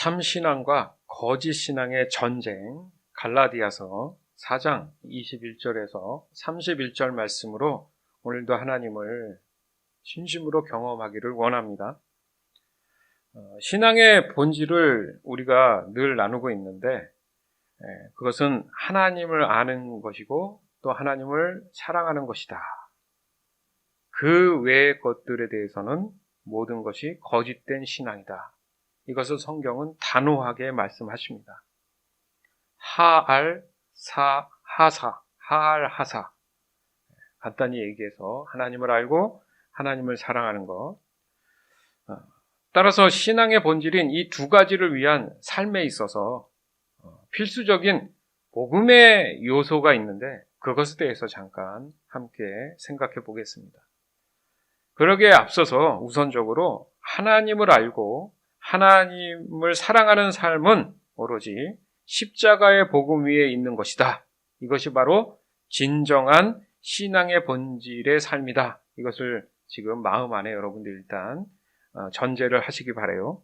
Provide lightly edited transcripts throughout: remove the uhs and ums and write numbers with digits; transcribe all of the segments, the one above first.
참신앙과 거짓신앙의 전쟁, 갈라디아서 4장 21절에서 31절 말씀으로 오늘도 하나님을 진심으로 경험하기를 원합니다. 신앙의 본질을 우리가 늘 나누고 있는데 그것은 하나님을 아는 것이고 또 하나님을 사랑하는 것이다. 그 외의 것들에 대해서는 모든 것이 거짓된 신앙이다. 이것을 성경은 단호하게 말씀하십니다. 하알하사. 간단히 얘기해서 하나님을 알고 하나님을 사랑하는 것. 따라서 신앙의 본질인 이 두 가지를 위한 삶에 있어서 필수적인 복음의 요소가 있는데 그것에 대해서 잠깐 함께 생각해 보겠습니다. 그러기에 앞서서 우선적으로 하나님을 알고 하나님을 사랑하는 삶은 오로지 십자가의 복음 위에 있는 것이다. 이것이 바로 진정한 신앙의 본질의 삶이다. 이것을 지금 마음 안에 여러분들 일단 전제를 하시기 바라요.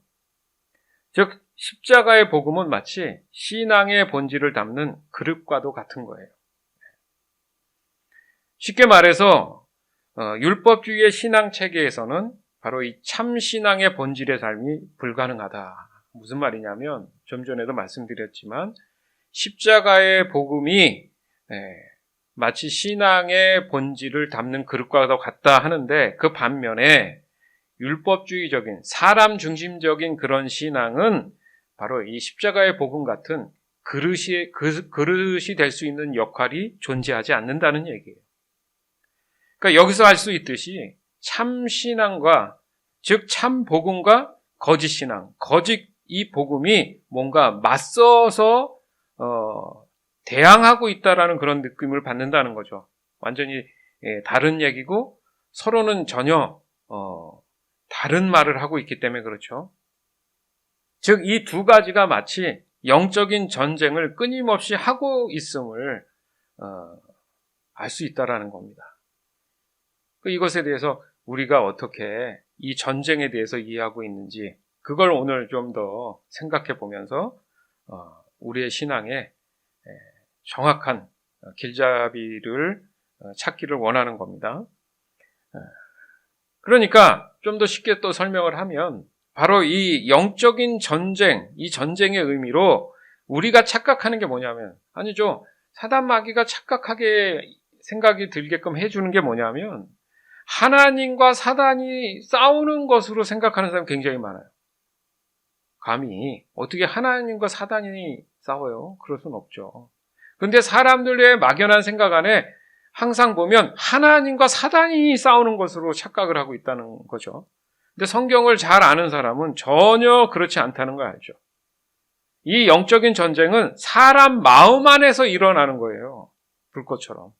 즉 십자가의 복음은 마치 신앙의 본질을 담는 그릇과도 같은 거예요. 쉽게 말해서 율법주의의 신앙 체계에서는 바로 이 참신앙의 본질의 삶이 불가능하다. 무슨 말이냐면 좀 전에도 말씀드렸지만 십자가의 복음이 마치 신앙의 본질을 담는 그릇과도 같다 하는데 그 반면에 율법주의적인 사람 중심적인 그런 신앙은 바로 이 십자가의 복음 같은 그릇이 될 수 있는 역할이 존재하지 않는다는 얘기예요. 그러니까 여기서 알 수 있듯이 참 신앙과 즉 참 복음과 거짓 신앙, 거짓 이 복음이 뭔가 맞서서 대항하고 있다라는 그런 느낌을 받는다는 거죠. 완전히 다른 얘기고 서로는 전혀 다른 말을 하고 있기 때문에 그렇죠. 즉 이 두 가지가 마치 영적인 전쟁을 끊임없이 하고 있음을 알 수 있다라는 겁니다. 이것에 대해서 우리가 어떻게 이 전쟁에 대해서 이해하고 있는지 그걸 오늘 좀 더 생각해 보면서 우리의 신앙에 정확한 길잡이를 찾기를 원하는 겁니다. 그러니까 좀 더 쉽게 또 설명을 하면 바로 이 영적인 전쟁, 이 전쟁의 의미로 우리가 착각하는 게 뭐냐면 아니죠. 사단 마귀가 착각하게 생각이 들게끔 해주는 게 뭐냐면 하나님과 사단이 싸우는 것으로 생각하는 사람이 굉장히 많아요. 감히 어떻게 하나님과 사단이 싸워요? 그럴 수는 없죠. 그런데 사람들의 막연한 생각 안에 항상 보면 하나님과 사단이 싸우는 것으로 착각을 하고 있다는 거죠. 근데 성경을 잘 아는 사람은 전혀 그렇지 않다는 걸 알죠. 이 영적인 전쟁은 사람 마음 안에서 일어나는 거예요. 불꽃처럼.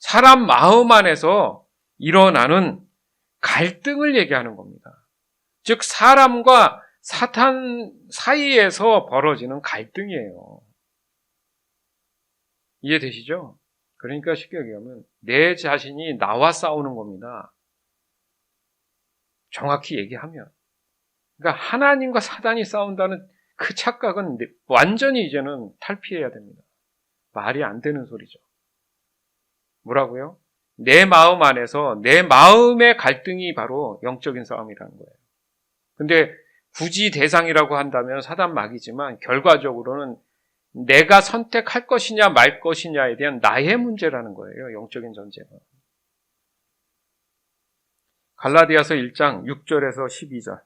사람 마음 안에서 일어나는 갈등을 얘기하는 겁니다. 즉 사람과 사탄 사이에서 벌어지는 갈등이에요. 이해되시죠? 그러니까 쉽게 얘기하면 내 자신이 나와 싸우는 겁니다. 정확히 얘기하면. 그러니까 하나님과 사단이 싸운다는 그 착각은 완전히 이제는 탈피해야 됩니다. 말이 안 되는 소리죠. 뭐라고요? 내 마음 안에서 내 마음의 갈등이 바로 영적인 싸움이라는 거예요. 근데 굳이 대상이라고 한다면 사단 마귀지만 결과적으로는 내가 선택할 것이냐 말 것이냐에 대한 나의 문제라는 거예요. 영적인 전쟁은. 갈라디아서 1장 6절에서 12절.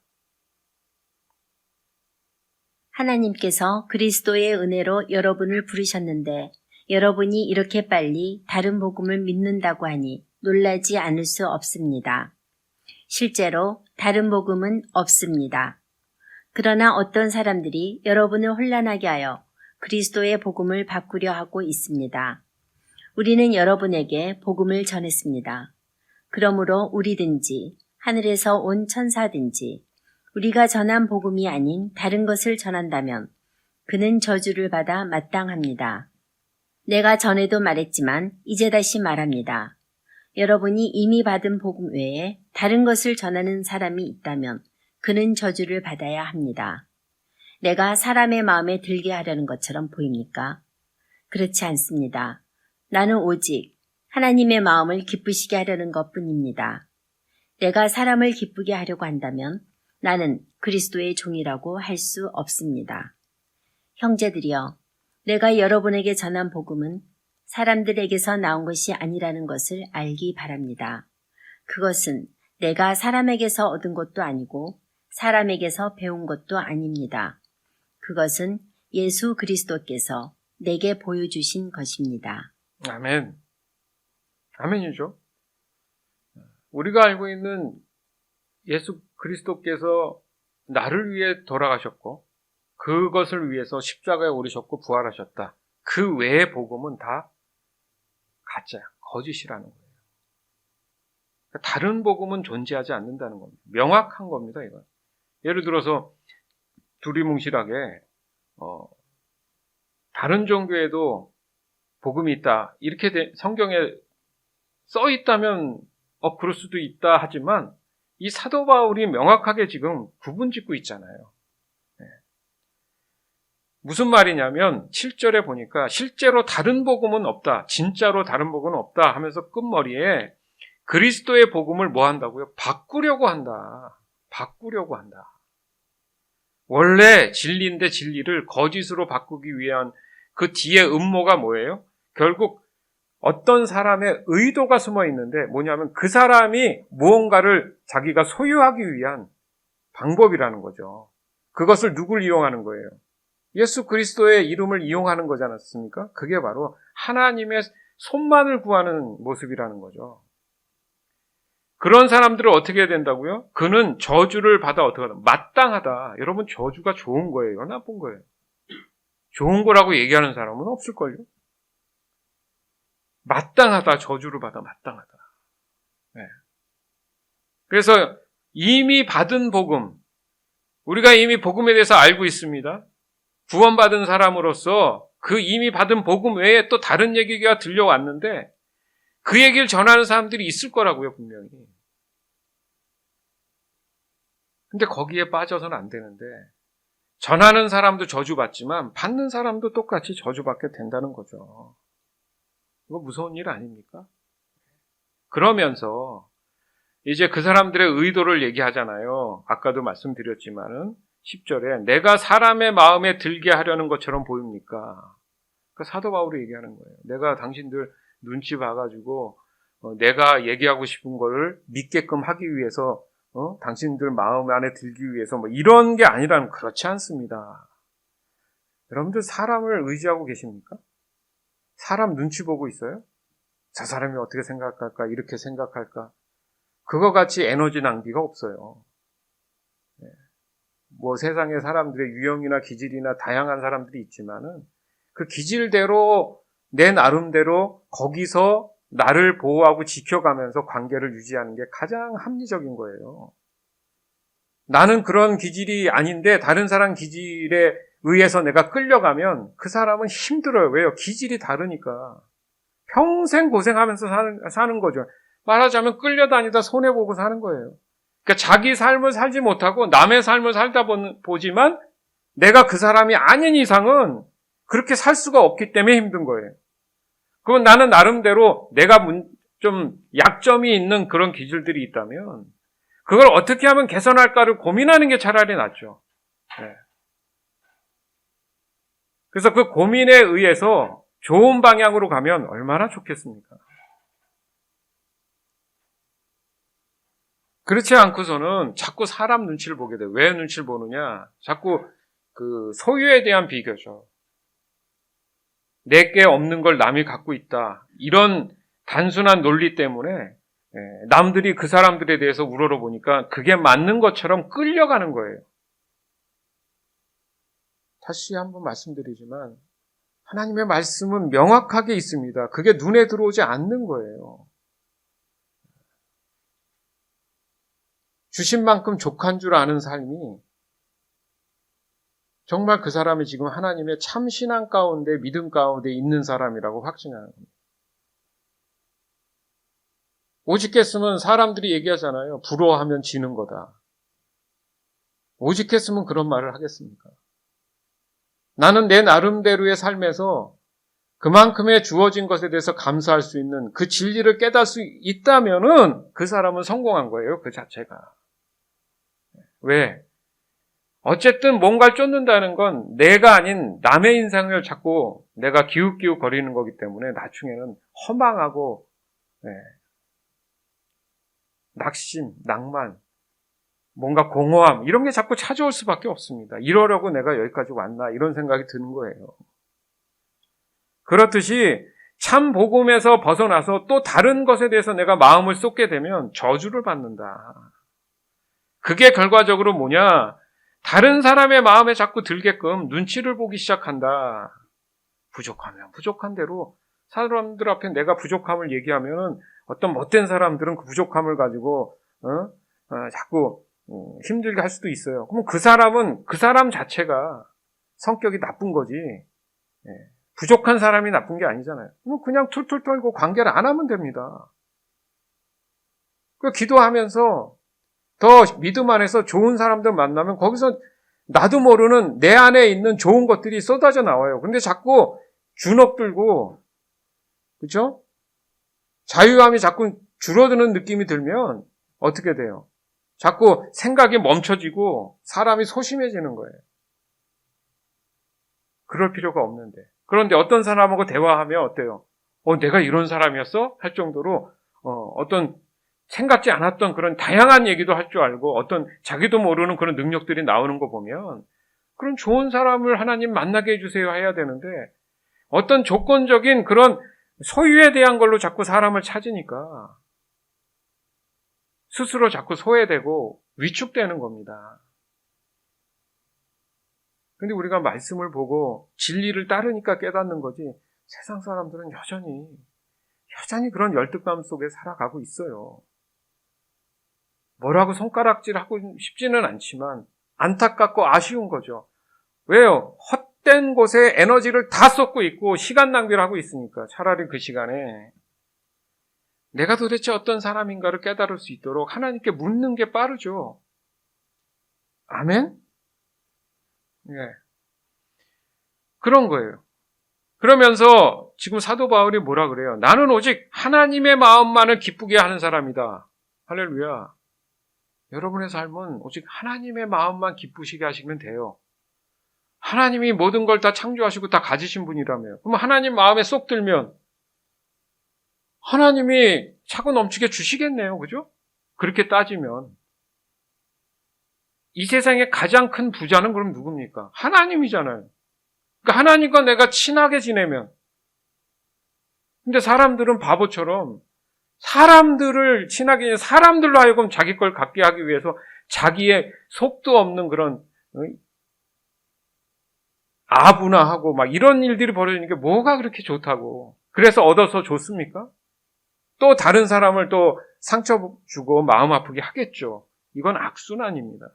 하나님께서 그리스도의 은혜로 여러분을 부르셨는데 여러분이 이렇게 빨리 다른 복음을 믿는다고 하니 놀라지 않을 수 없습니다. 실제로 다른 복음은 없습니다. 그러나 어떤 사람들이 여러분을 혼란하게 하여 그리스도의 복음을 바꾸려 하고 있습니다. 우리는 여러분에게 복음을 전했습니다. 그러므로 우리든지 하늘에서 온 천사든지 우리가 전한 복음이 아닌 다른 것을 전한다면 그는 저주를 받아 마땅합니다. 내가 전에도 말했지만 이제 다시 말합니다. 여러분이 이미 받은 복음 외에 다른 것을 전하는 사람이 있다면 그는 저주를 받아야 합니다. 내가 사람의 마음에 들게 하려는 것처럼 보입니까? 그렇지 않습니다. 나는 오직 하나님의 마음을 기쁘시게 하려는 것뿐입니다. 내가 사람을 기쁘게 하려고 한다면 나는 그리스도의 종이라고 할 수 없습니다. 형제들이여, 내가 여러분에게 전한 복음은 사람들에게서 나온 것이 아니라는 것을 알기 바랍니다. 그것은 내가 사람에게서 얻은 것도 아니고 사람에게서 배운 것도 아닙니다. 그것은 예수 그리스도께서 내게 보여주신 것입니다. 아멘. 아멘이죠. 우리가 알고 있는 예수 그리스도께서 나를 위해 돌아가셨고 그것을 위해서 십자가에 오르셨고 부활하셨다. 그 외의 복음은 다 가짜야, 거짓이라는 거예요. 다른 복음은 존재하지 않는다는 겁니다. 명확한 겁니다, 이건. 예를 들어서 두리뭉실하게 다른 종교에도 복음이 있다, 이렇게 성경에 써 있다면 그럴 수도 있다 하지만 이 사도 바울이 명확하게 지금 구분짓고 있잖아요. 네. 무슨 말이냐면 7절에 보니까 실제로 다른 복음은 없다, 진짜로 다른 복음은 없다 하면서 끝머리에 그리스도의 복음을 뭐 한다고요? 바꾸려고 한다. 바꾸려고 한다. 원래 진리인데 진리를 거짓으로 바꾸기 위한 그 뒤에 음모가 뭐예요? 결국 어떤 사람의 의도가 숨어 있는데 뭐냐면 그 사람이 무언가를 자기가 소유하기 위한 방법이라는 거죠. 그것을 누굴 이용하는 거예요? 예수 그리스도의 이름을 이용하는 거지 않았습니까? 그게 바로 하나님의 손만을 구하는 모습이라는 거죠. 그런 사람들은 어떻게 해야 된다고요? 그는 저주를 받아 어떻게 하다? 마땅하다. 여러분, 저주가 좋은 거예요? 나쁜 거예요? 좋은 거라고 얘기하는 사람은 없을걸요? 마땅하다. 저주를 받아 마땅하다. 네. 그래서 이미 받은 복음, 우리가 이미 복음에 대해서 알고 있습니다. 구원받은 사람으로서 그 이미 받은 복음 외에 또 다른 얘기가 들려왔는데 그 얘기를 전하는 사람들이 있을 거라고요, 분명히. 근데 거기에 빠져서는 안 되는데 전하는 사람도 저주받지만 받는 사람도 똑같이 저주받게 된다는 거죠. 이거 무서운 일 아닙니까? 그러면서 이제 그 사람들의 의도를 얘기하잖아요. 아까도 말씀드렸지만은 10절에 내가 사람의 마음에 들게 하려는 것처럼 보입니까? 그 사도 바울이 얘기하는 거예요. 내가 당신들 눈치 봐가지고 내가 얘기하고 싶은 거를 믿게끔 하기 위해서 당신들 마음 안에 들기 위해서 뭐 이런 게 아니라는, 그렇지 않습니다. 여러분들 사람을 의지하고 계십니까? 사람 눈치 보고 있어요? 저 사람이 어떻게 생각할까? 이렇게 생각할까? 그거 같이 에너지 낭비가 없어요. 네. 뭐 세상에 사람들의 유형이나 기질이나 다양한 사람들이 있지만은 그 기질대로 내 나름대로 거기서 나를 보호하고 지켜가면서 관계를 유지하는 게 가장 합리적인 거예요. 나는 그런 기질이 아닌데 다른 사람 기질에 의해서 내가 끌려가면 그 사람은 힘들어요. 왜요? 기질이 다르니까. 평생 고생하면서 사는 거죠. 말하자면 끌려다니다 손해보고 사는 거예요. 그러니까 자기 삶을 살지 못하고 남의 삶을 살다 보지만 내가 그 사람이 아닌 이상은 그렇게 살 수가 없기 때문에 힘든 거예요. 그건 나는 나름대로 내가 좀 약점이 있는 그런 기질들이 있다면 그걸 어떻게 하면 개선할까를 고민하는 게 차라리 낫죠. 네. 그래서 그 고민에 의해서 좋은 방향으로 가면 얼마나 좋겠습니까? 그렇지 않고서는 자꾸 사람 눈치를 보게 돼요. 왜 눈치를 보느냐? 자꾸 그 소유에 대한 비교죠. 내게 없는 걸 남이 갖고 있다. 이런 단순한 논리 때문에 남들이 그 사람들에 대해서 우러러보니까 그게 맞는 것처럼 끌려가는 거예요. 다시 한번 말씀드리지만 하나님의 말씀은 명확하게 있습니다. 그게 눈에 들어오지 않는 거예요. 주신 만큼 족한 줄 아는 삶이 정말 그 사람이 지금 하나님의 참 신앙 가운데 믿음 가운데 있는 사람이라고 확증하는 겁니다. 오직했으면 사람들이 얘기하잖아요. 부러워하면 지는 거다. 오직 했으면 그런 말을 하겠습니까? 나는 내 나름대로의 삶에서 그만큼의 주어진 것에 대해서 감사할 수 있는 그 진리를 깨달을 수 있다면은 그 사람은 성공한 거예요, 그 자체가. 왜? 어쨌든 뭔가를 쫓는다는 건 내가 아닌 남의 인상을 자꾸 내가 기웃기웃 거리는 거기 때문에 나중에는 허망하고, 낙심, 낭만, 뭔가 공허함 이런 게 자꾸 찾아올 수밖에 없습니다. 이러려고 내가 여기까지 왔나 이런 생각이 드는 거예요. 그렇듯이 참 복음에서 벗어나서 또 다른 것에 대해서 내가 마음을 쏟게 되면 저주를 받는다. 그게 결과적으로 뭐냐? 다른 사람의 마음에 자꾸 들게끔 눈치를 보기 시작한다. 부족하면 부족한 대로 사람들 앞에 내가 부족함을 얘기하면은 어떤 못된 사람들은 그 부족함을 가지고 자꾸 힘들게 할 수도 있어요. 그럼 그 사람은 그 사람 자체가 성격이 나쁜 거지. 부족한 사람이 나쁜 게 아니잖아요. 그냥 툴툴 떨고 관계를 안 하면 됩니다. 기도하면서 더 믿음 안에서 좋은 사람들 만나면 거기서 나도 모르는 내 안에 있는 좋은 것들이 쏟아져 나와요. 근데 자꾸 주눅들고, 그렇죠? 자유함이 자꾸 줄어드는 느낌이 들면 어떻게 돼요? 자꾸 생각이 멈춰지고 사람이 소심해지는 거예요. 그럴 필요가 없는데. 그런데 어떤 사람하고 대화하면 어때요? 내가 이런 사람이었어? 할 정도로 어떤 생각지 않았던 그런 다양한 얘기도 할 줄 알고 어떤 자기도 모르는 그런 능력들이 나오는 거 보면 그런 좋은 사람을 하나님 만나게 해주세요 해야 되는데 어떤 조건적인 그런 소유에 대한 걸로 자꾸 사람을 찾으니까 스스로 자꾸 소외되고 위축되는 겁니다. 근데 우리가 말씀을 보고 진리를 따르니까 깨닫는 거지 세상 사람들은 여전히 그런 열등감 속에 살아가고 있어요. 뭐라고 손가락질하고 싶지는 않지만 안타깝고 아쉬운 거죠. 왜요? 헛된 곳에 에너지를 다 쏟고 있고 시간 낭비를 하고 있으니까 차라리 그 시간에 내가 도대체 어떤 사람인가를 깨달을 수 있도록 하나님께 묻는 게 빠르죠. 아멘? 그런 거예요. 그러면서 지금 사도 바울이 뭐라 그래요? 나는 오직 하나님의 마음만을 기쁘게 하는 사람이다. 할렐루야. 여러분의 삶은 오직 하나님의 마음만 기쁘시게 하시면 돼요. 하나님이 모든 걸 다 창조하시고 다 가지신 분이라며. 그럼 하나님 마음에 쏙 들면 하나님이 차고 넘치게 주시겠네요. 그죠? 그렇게 따지면. 이 세상의 가장 큰 부자는 그럼 누굽니까? 하나님이잖아요. 그러니까 하나님과 내가 친하게 지내면. 근데 사람들은 바보처럼 사람들을 친하게 지내 사람들로 하여금 자기 걸 갖게 하기 위해서 자기의 속도 없는 그런 아부나하고 막 이런 일들이 벌어지는 게 뭐가 그렇게 좋다고. 그래서 얻어서 좋습니까? 또 다른 사람을 또 상처 주고 마음 아프게 하겠죠. 이건 악순환입니다.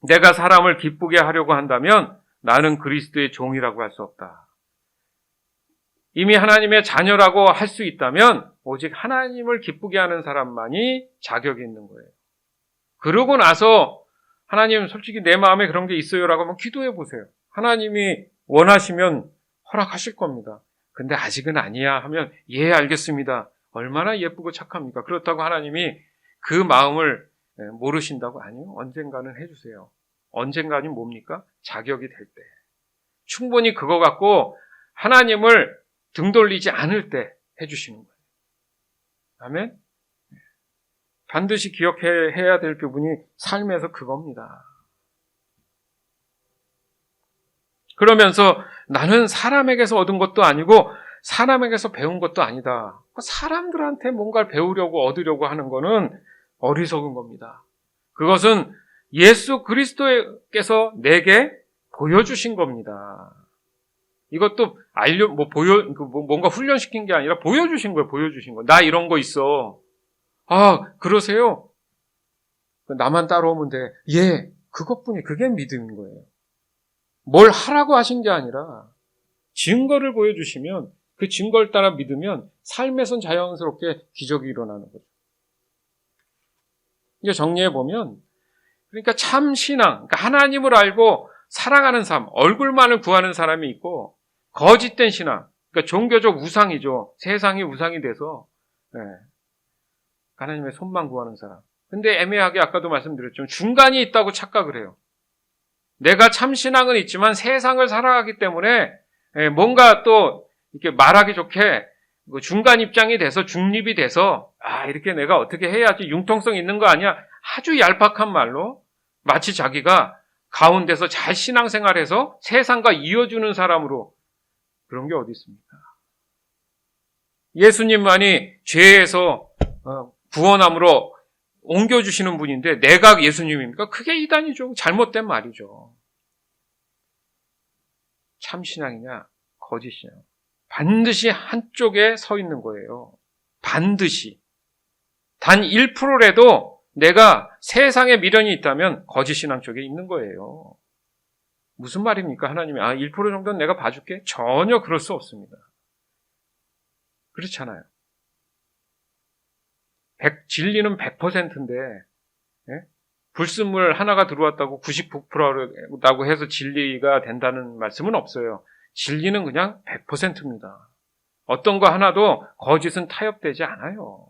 내가 사람을 기쁘게 하려고 한다면 나는 그리스도의 종이라고 할 수 없다. 이미 하나님의 자녀라고 할 수 있다면 오직 하나님을 기쁘게 하는 사람만이 자격이 있는 거예요. 그러고 나서 하나님 솔직히 내 마음에 그런 게 있어요라고 한번 기도해 보세요. 하나님이 원하시면 허락하실 겁니다. 근데 아직은 아니야 하면 예 알겠습니다. 얼마나 예쁘고 착합니까? 그렇다고 하나님이 그 마음을 모르신다고? 아니요. 언젠가는 해주세요. 언젠가는 뭡니까? 자격이 될 때. 충분히 그거 갖고 하나님을 등 돌리지 않을 때 해주시는 거예요. 아멘? 반드시 기억해야 될 부분이 삶에서 그겁니다. 그러면서 나는 사람에게서 얻은 것도 아니고 사람에게서 배운 것도 아니다. 사람들한테 뭔가를 배우려고 얻으려고 하는 거는 어리석은 겁니다. 그것은 예수 그리스도께서 내게 보여주신 겁니다. 이것도 뭔가 훈련시킨 게 아니라 보여주신 거예요, 보여주신 거. 나 이런 거 있어. 아, 그러세요? 나만 따라오면 돼. 예, 그게 믿음인 거예요. 뭘 하라고 하신 게 아니라 증거를 보여주시면 그 증거를 따라 믿으면 삶에선 자연스럽게 기적이 일어나는 거죠. 이제 정리해보면 그러니까 참 신앙, 그러니까 하나님을 알고 사랑하는 삶, 얼굴만을 구하는 사람이 있고, 거짓된 신앙, 그러니까 종교적 우상이죠. 세상이 우상이 돼서 하나님의 손만 구하는 사람. 근데 애매하게 아까도 말씀드렸지만 중간이 있다고 착각을 해요. 내가 참 신앙은 있지만 세상을 살아가기 때문에 뭔가 또 이렇게 말하기 좋게 중간 입장이 돼서 중립이 돼서 이렇게 내가 어떻게 해야지 융통성 있는 거 아니야? 아주 얄팍한 말로 마치 자기가 가운데서 잘 신앙생활해서 세상과 이어주는 사람으로 그런 게 어디 있습니까? 예수님만이 죄에서 구원함으로 옮겨주시는 분인데 내가 예수님입니까? 그게 이단이죠. 잘못된 말이죠. 참신앙이냐 거짓신앙. 반드시 한쪽에 서 있는 거예요. 반드시. 단 1%라도 내가 세상에 미련이 있다면 거짓신앙 쪽에 있는 거예요. 무슨 말입니까? 하나님이 1% 정도는 내가 봐줄게? 전혀 그럴 수 없습니다. 그렇잖아요. 진리는 100%인데 불순물 하나가 들어왔다고 99%라고 해서 진리가 된다는 말씀은 없어요. 진리는 그냥 100%입니다. 어떤 거 하나도 거짓은 타협되지 않아요.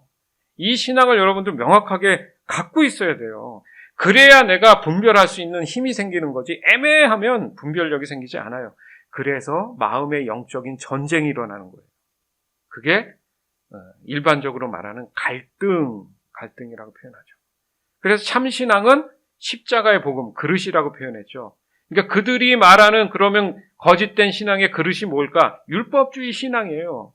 이 신앙을 여러분들 명확하게 갖고 있어야 돼요. 그래야 내가 분별할 수 있는 힘이 생기는 거지 애매하면 분별력이 생기지 않아요. 그래서 마음의 영적인 전쟁이 일어나는 거예요. 그게 일반적으로 말하는 갈등이라고 표현하죠. 그래서 참신앙은 십자가의 복음, 그릇이라고 표현했죠. 그러니까 그들이 말하는 그러면 거짓된 신앙의 그릇이 뭘까? 율법주의 신앙이에요.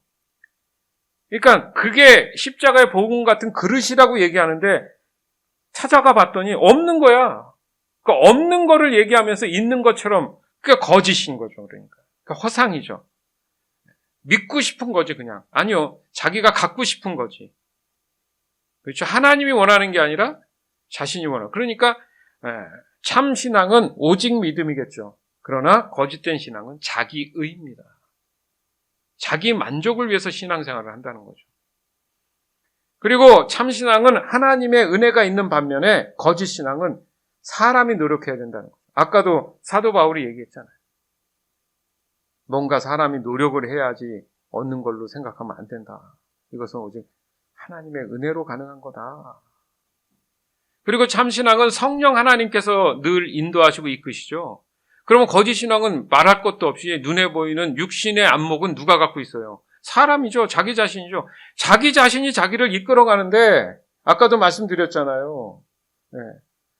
그러니까 그게 십자가의 복음 같은 그릇이라고 얘기하는데 찾아가 봤더니 없는 거야. 그러니까 없는 거를 얘기하면서 있는 것처럼 그게 거짓인 거죠. 그러니까 허상이죠. 믿고 싶은 거지 그냥. 아니요. 자기가 갖고 싶은 거지. 그렇죠. 하나님이 원하는 게 아니라 자신이 원하는. 그러니까 참 신앙은 오직 믿음이겠죠. 그러나 거짓된 신앙은 자기의입니다. 자기 만족을 위해서 신앙생활을 한다는 거죠. 그리고 참 신앙은 하나님의 은혜가 있는 반면에 거짓 신앙은 사람이 노력해야 된다는 거죠. 아까도 사도 바울이 얘기했잖아요. 뭔가 사람이 노력을 해야지 얻는 걸로 생각하면 안 된다. 이것은 오직 하나님의 은혜로 가능한 거다. 그리고 참신앙은 성령 하나님께서 늘 인도하시고 이끄시죠. 그러면 거짓 신앙은 말할 것도 없이 눈에 보이는 육신의 안목은 누가 갖고 있어요? 사람이죠. 자기 자신이죠. 자기 자신이 자기를 이끌어가는데 아까도 말씀드렸잖아요.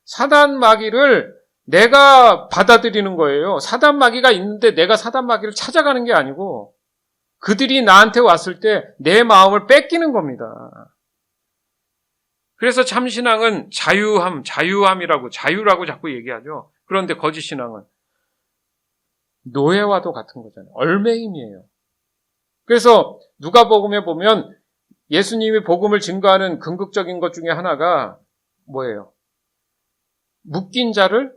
사단 마귀를 내가 받아들이는 거예요. 사단 마귀가 있는데 내가 사단 마귀를 찾아가는 게 아니고 그들이 나한테 왔을 때 내 마음을 뺏기는 겁니다. 그래서 참신앙은 자유함이라고 자유라고 자꾸 얘기하죠. 그런데 거짓 신앙은 노예와도 같은 거잖아요. 얼매임이에요. 그래서 누가복음에 보면 예수님이 복음을 증거하는 궁극적인 것 중에 하나가 뭐예요? 묶인 자를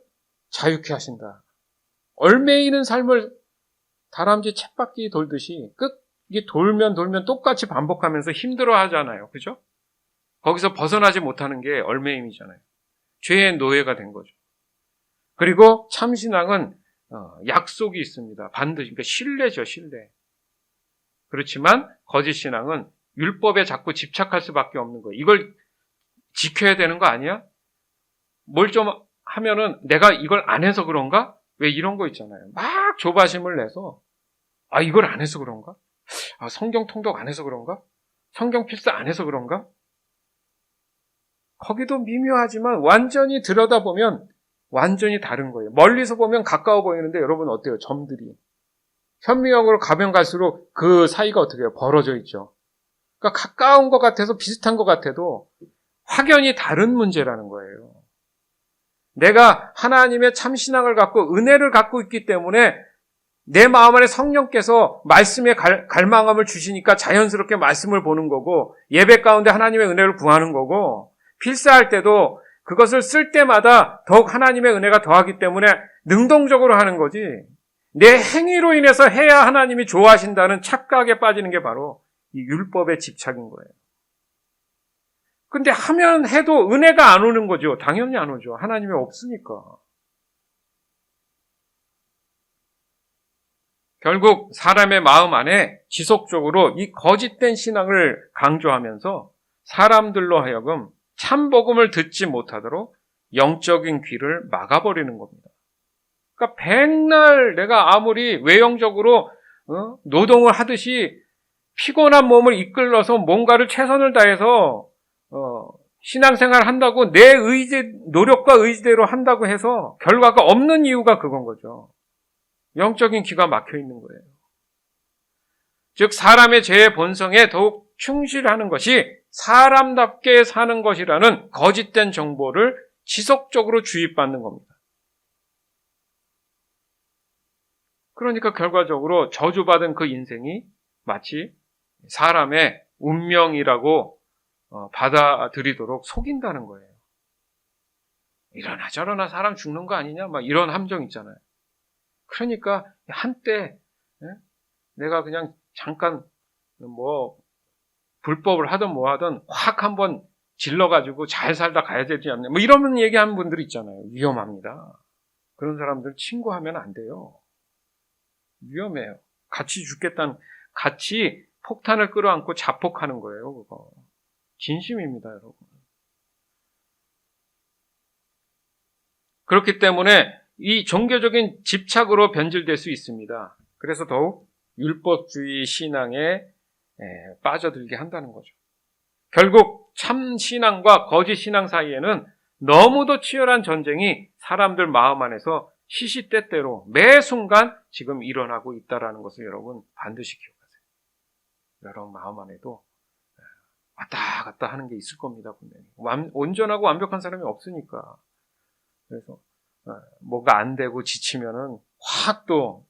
자유케 하신다. 얼매이는 삶을 다람쥐 쳇바퀴 돌듯이 이게 돌면 똑같이 반복하면서 힘들어 하잖아요. 그죠? 거기서 벗어나지 못하는 게 얼매임이잖아요. 죄의 노예가 된 거죠. 그리고 참신앙은 약속이 있습니다. 반드시. 그러니까 신뢰죠, 신뢰. 그렇지만 거짓 신앙은 율법에 자꾸 집착할 수밖에 없는 거예요. 이걸 지켜야 되는 거 아니야? 뭘 좀 하면은 내가 이걸 안 해서 그런가? 왜 이런 거 있잖아요. 막 조바심을 내서 이걸 안 해서 그런가? 성경 통독 안 해서 그런가? 성경 필사 안 해서 그런가? 거기도 미묘하지만 완전히 들여다보면 완전히 다른 거예요. 멀리서 보면 가까워 보이는데 여러분 어때요? 점들이. 현미경으로 가면 갈수록 그 사이가 어떻게 해요? 벌어져 있죠. 그러니까 가까운 것 같아서 비슷한 것 같아도 확연히 다른 문제라는 거예요. 내가 하나님의 참신앙을 갖고 은혜를 갖고 있기 때문에 내 마음 안에 성령께서 말씀의 갈망함을 주시니까 자연스럽게 말씀을 보는 거고 예배 가운데 하나님의 은혜를 구하는 거고 필사할 때도 그것을 쓸 때마다 더욱 하나님의 은혜가 더하기 때문에 능동적으로 하는 거지 내 행위로 인해서 해야 하나님이 좋아하신다는 착각에 빠지는 게 바로 이 율법의 집착인 거예요. 근데 하면 해도 은혜가 안 오는 거죠. 당연히 안 오죠. 하나님이 없으니까. 결국 사람의 마음 안에 지속적으로 이 거짓된 신앙을 강조하면서 사람들로 하여금 참 복음을 듣지 못하도록 영적인 귀를 막아버리는 겁니다. 그러니까 백날 내가 아무리 외형적으로 노동을 하듯이 피곤한 몸을 이끌어서 뭔가를 최선을 다해서 신앙생활을 한다고 내 노력과 의지대로 한다고 해서 결과가 없는 이유가 그건 거죠. 영적인 귀가 막혀 있는 거예요. 즉 사람의 죄의 본성에 더욱 충실하는 것이 사람답게 사는 것이라는 거짓된 정보를 지속적으로 주입받는 겁니다. 그러니까 결과적으로 저주받은 그 인생이 마치 사람의 운명이라고 받아들이도록 속인다는 거예요. 이러나 저러나 사람 죽는 거 아니냐? 막 이런 함정 있잖아요. 그러니까 한때 내가 그냥 잠깐 불법을 하든 뭐 하든 확 한번 질러가지고 잘 살다 가야 되지 않냐? 뭐 이런 얘기하는 분들이 있잖아요. 위험합니다. 그런 사람들 친구하면 안 돼요. 위험해요. 같이 죽겠다는, 같이 폭탄을 끌어안고 자폭하는 거예요, 그거. 진심입니다, 여러분. 그렇기 때문에 이 종교적인 집착으로 변질될 수 있습니다. 그래서 더욱 율법주의 신앙에 빠져들게 한다는 거죠. 결국 참 신앙과 거짓 신앙 사이에는 너무도 치열한 전쟁이 사람들 마음 안에서 시시때때로 매 순간 지금 일어나고 있다는 것을 여러분 반드시 기억하세요. 여러분 마음 안에도 왔다 갔다 하는 게 있을 겁니다. 분명히. 온전하고 완벽한 사람이 없으니까. 그래서 뭐가 안 되고 지치면은 확 또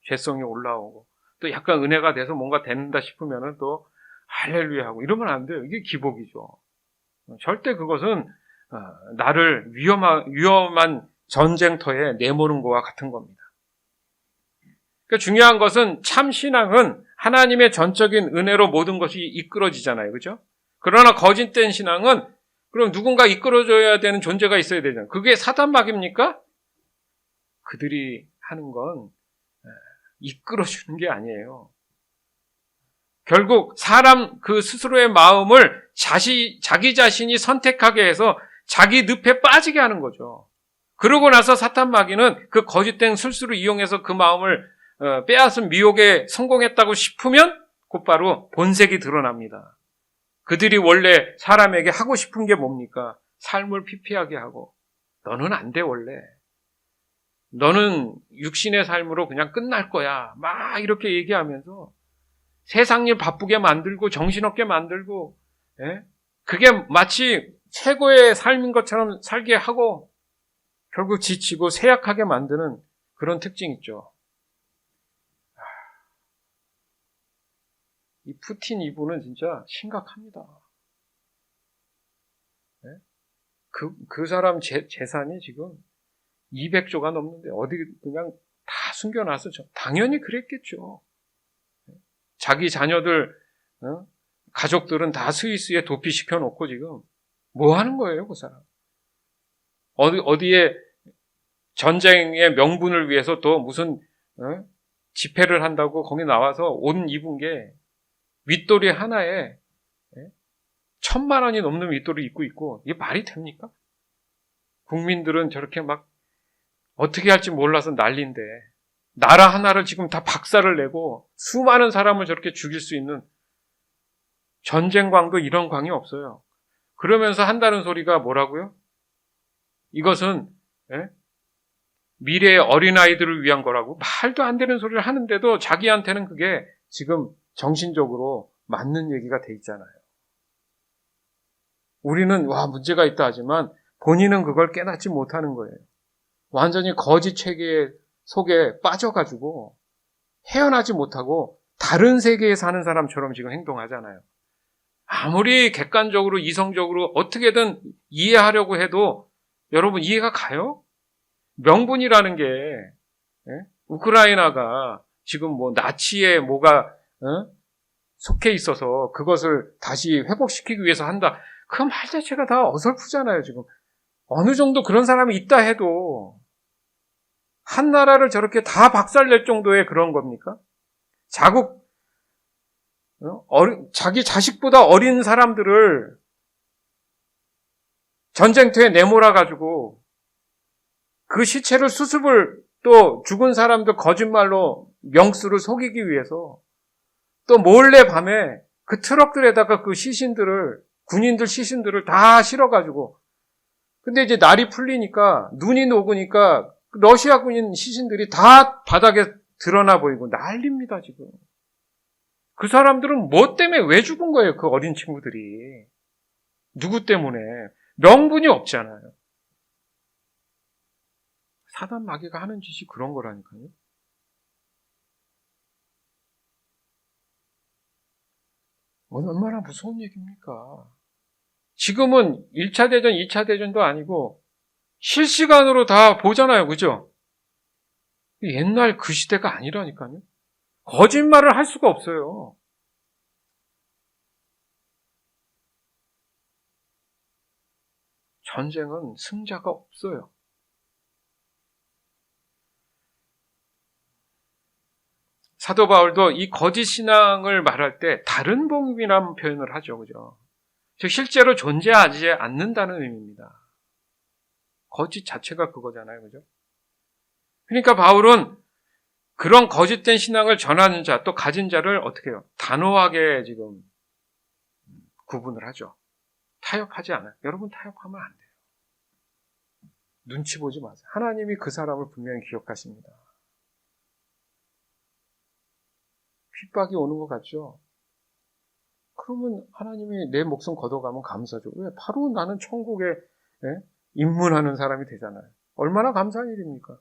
죄성이 올라오고 또 약간 은혜가 돼서 뭔가 된다 싶으면은 또 할렐루야 하고 이러면 안 돼요. 이게 기복이죠. 절대 그것은 나를 위험한 전쟁터에 내모는 것과 같은 겁니다. 그러니까 중요한 것은 참 신앙은 하나님의 전적인 은혜로 모든 것이 이끌어지잖아요. 그죠? 그러나 거짓된 신앙은 그럼 누군가 이끌어줘야 되는 존재가 있어야 되잖아요. 그게 사단마귀입니까? 그들이 하는 건 이끌어주는 게 아니에요. 결국 사람 그 스스로의 마음을 자기 자신이 선택하게 해서 자기 늪에 빠지게 하는 거죠. 그러고 나서 사탄마귀는 그 거짓된 술수를 이용해서 그 마음을 빼앗은 미혹에 성공했다고 싶으면 곧바로 본색이 드러납니다. 그들이 원래 사람에게 하고 싶은 게 뭡니까? 삶을 피폐하게 하고 너는 안 돼 원래. 너는 육신의 삶으로 그냥 끝날 거야. 막 이렇게 얘기하면서 세상 일 바쁘게 만들고 정신없게 만들고 그게 마치 최고의 삶인 것처럼 살게 하고 결국 지치고 쇠약하게 만드는 그런 특징이 있죠. 이 푸틴 이분은 진짜 심각합니다. 그 사람 재산이 지금 200조가 넘는데 어디 그냥 다 숨겨놔서 당연히 그랬겠죠. 자기 자녀들, 가족들은 다 스위스에 도피시켜 놓고 지금 뭐 하는 거예요, 그 사람? 어디에 전쟁의 명분을 위해서 또 무슨 집회를 한다고 거기 나와서 옷 입은 게 윗도리 하나에 1,000만 원이 넘는 윗도리 입고 있고 이게 말이 됩니까? 국민들은 저렇게 막 어떻게 할지 몰라서 난리인데 나라 하나를 지금 다 박살을 내고 수많은 사람을 저렇게 죽일 수 있는 전쟁광도 이런 광이 없어요. 그러면서 한다는 소리가 뭐라고요? 이것은 미래의 어린아이들을 위한 거라고 말도 안 되는 소리를 하는데도 자기한테는 그게 지금 정신적으로 맞는 얘기가 돼 있잖아요. 우리는 문제가 있다 하지만 본인은 그걸 깨닫지 못하는 거예요. 완전히 거짓 체계 속에 빠져가지고 헤어나지 못하고 다른 세계에 사는 사람처럼 지금 행동하잖아요. 아무리 객관적으로 이성적으로 어떻게든 이해하려고 해도 여러분 이해가 가요? 명분이라는 게 우크라이나가 지금 뭐 나치의 뭐가 속해 있어서 그것을 다시 회복시키기 위해서 한다. 그 말 자체가 다 어설프잖아요, 지금. 어느 정도 그런 사람이 있다 해도 한 나라를 저렇게 다 박살낼 정도의 그런 겁니까? 자기 자식보다 어린 사람들을 전쟁터에 내몰아가지고 그 시체를 수습을 또 죽은 사람들 거짓말로 명수를 속이기 위해서 또 몰래 밤에 그 트럭들에다가 그 시신들을, 군인들 시신들을 다 실어가지고, 근데 이제 날이 풀리니까, 눈이 녹으니까 러시아 군인 시신들이 다 바닥에 드러나 보이고 난립니다, 지금. 그 사람들은 뭐 때문에 왜 죽은 거예요, 그 어린 친구들이. 누구 때문에. 명분이 없잖아요. 사단 마귀가 하는 짓이 그런 거라니까요. 얼마나 무서운 얘기입니까? 지금은 1차 대전, 2차 대전도 아니고 실시간으로 다 보잖아요. 그죠? 옛날 그 시대가 아니라니까요. 거짓말을 할 수가 없어요. 전쟁은 승자가 없어요. 사도 바울도 이 거짓 신앙을 말할 때 다른 복음이라는 표현을 하죠. 그죠? 즉 실제로 존재하지 않는다는 의미입니다. 거짓 자체가 그거잖아요. 그죠? 그러니까 바울은 그런 거짓된 신앙을 전하는 자, 또 가진 자를 어떻게 해요? 단호하게 지금 구분을 하죠. 타협하지 않아요. 여러분 타협하면 안 돼요. 눈치 보지 마세요. 하나님이 그 사람을 분명히 기억하십니다. 핍박이 오는 것 같죠? 그러면 하나님이 내 목숨 걷어가면 감사죠. 왜? 바로 나는 천국에 입문하는 사람이 되잖아요. 얼마나 감사한 일입니까?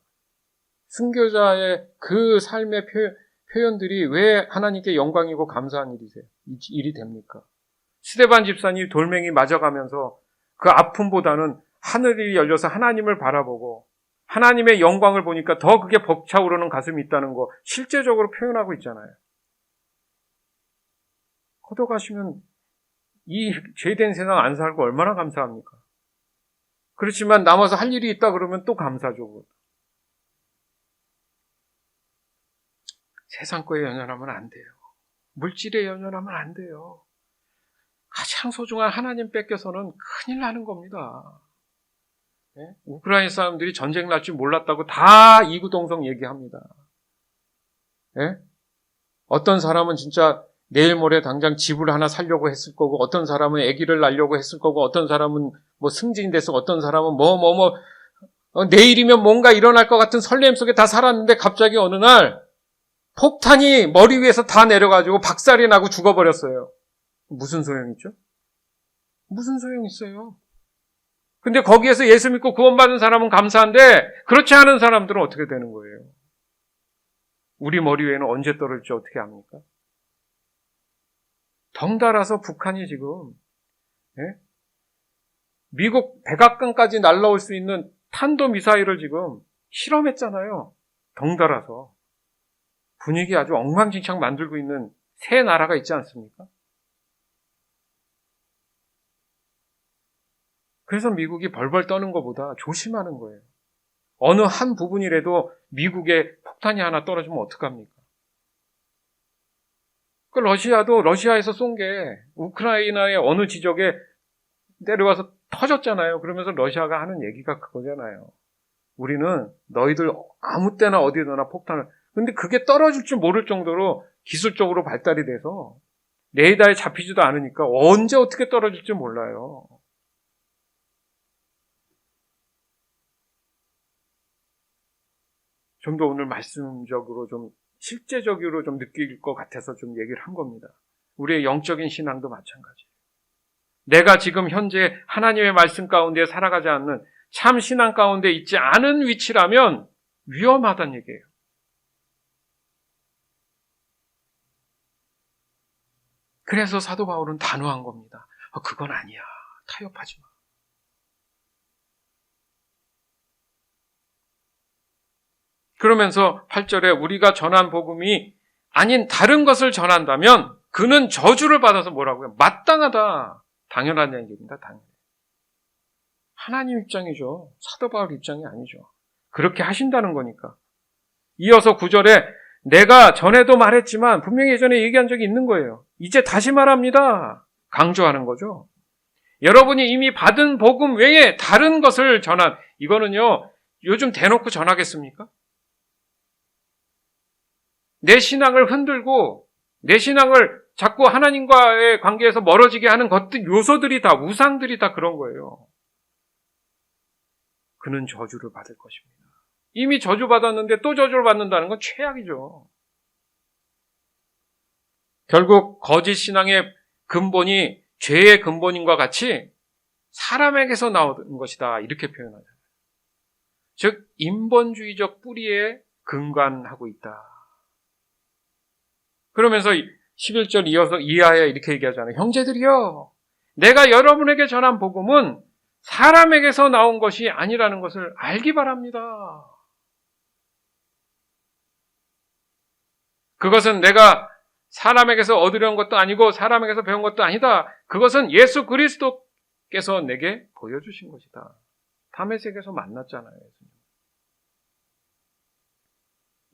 순교자의 그 삶의 표현들이 왜 하나님께 영광이고 감사한 일이 됩니까? 스데반 집사님 돌멩이 맞아가면서 그 아픔보다는 하늘이 열려서 하나님을 바라보고 하나님의 영광을 보니까 더 그게 벅차오르는 가슴이 있다는 거 실제적으로 표현하고 있잖아요. 걷어가시면 이 죄된 세상 안 살고 얼마나 감사합니까? 그렇지만 남아서 할 일이 있다 그러면 또 감사죠. 세상 거에 연연하면 안 돼요. 물질에 연연하면 안 돼요. 가장 소중한 하나님 뺏겨서는 큰일 나는 겁니다. 우크라이나 사람들이 전쟁 날 줄 몰랐다고 다 이구동성 얘기합니다. 어떤 사람은 진짜 내일 모레 당장 집을 하나 살려고 했을 거고, 어떤 사람은 아기를 낳으려고 했을 거고, 어떤 사람은 뭐 승진이 돼서, 어떤 사람은 내일이면 뭔가 일어날 것 같은 설렘 속에 다 살았는데 갑자기 어느 날 폭탄이 머리 위에서 다 내려가지고 박살이 나고 죽어버렸어요. 무슨 소용 있죠? 무슨 소용 있어요? 근데 거기에서 예수 믿고 구원받은 사람은 감사한데 그렇지 않은 사람들은 어떻게 되는 거예요? 우리 머리 위에는 언제 떨어질지 어떻게 압니까? 덩달아서 북한이 지금 미국 백악관까지 날라올 수 있는 탄도미사일을 지금 실험했잖아요. 덩달아서. 분위기 아주 엉망진창 만들고 있는 새 나라가 있지 않습니까? 그래서 미국이 벌벌 떠는 것보다 조심하는 거예요. 어느 한 부분이라도 미국에 폭탄이 하나 떨어지면 어떡합니까? 그 러시아도 러시아에서 쏜 게 우크라이나의 어느 지역에 내려와서 터졌잖아요. 그러면서 러시아가 하는 얘기가 그거잖아요. 우리는 너희들 아무 때나 어디서나 폭탄을, 근데 그게 떨어질 줄 모를 정도로 기술적으로 발달이 돼서 레이더에 잡히지도 않으니까 언제 어떻게 떨어질지 몰라요. 좀 더 오늘 말씀적으로 좀 실제적으로 좀 느낄 것 같아서 좀 얘기를 한 겁니다. 우리의 영적인 신앙도 마찬가지예요. 내가 지금 현재 하나님의 말씀 가운데 살아가지 않는 참 신앙 가운데 있지 않은 위치라면 위험하다는 얘기예요. 그래서 사도 바울은 단호한 겁니다. 그건 아니야. 타협하지 마. 그러면서 8절에 우리가 전한 복음이 아닌 다른 것을 전한다면 그는 저주를 받아서 뭐라고요? 마땅하다. 당연한 얘기입니다. 당연히. 하나님 입장이죠. 사도 바울 입장이 아니죠. 그렇게 하신다는 거니까. 이어서 9절에 내가 전에도 말했지만 분명히 예전에 얘기한 적이 있는 거예요. 이제 다시 말합니다. 강조하는 거죠. 여러분이 이미 받은 복음 외에 다른 것을 전한, 이거는요, 요즘 대놓고 전하겠습니까? 내 신앙을 흔들고 내 신앙을 자꾸 하나님과의 관계에서 멀어지게 하는 것들, 요소들이 다, 우상들이 다 그런 거예요. 그는 저주를 받을 것입니다. 이미 저주받았는데 또 저주를 받는다는 건 최악이죠. 결국 거짓 신앙의 근본이 죄의 근본인과 같이 사람에게서 나오는 것이다. 이렇게 표현하잖아요. 즉 인본주의적 뿌리에 근간하고 있다. 그러면서 11절 이어서 이하에 이렇게 얘기하잖아요. 형제들이여, 내가 여러분에게 전한 복음은 사람에게서 나온 것이 아니라는 것을 알기 바랍니다. 그것은 내가 사람에게서 얻으려는 것도 아니고 사람에게서 배운 것도 아니다. 그것은 예수 그리스도께서 내게 보여주신 것이다. 다메섹에서 만났잖아요.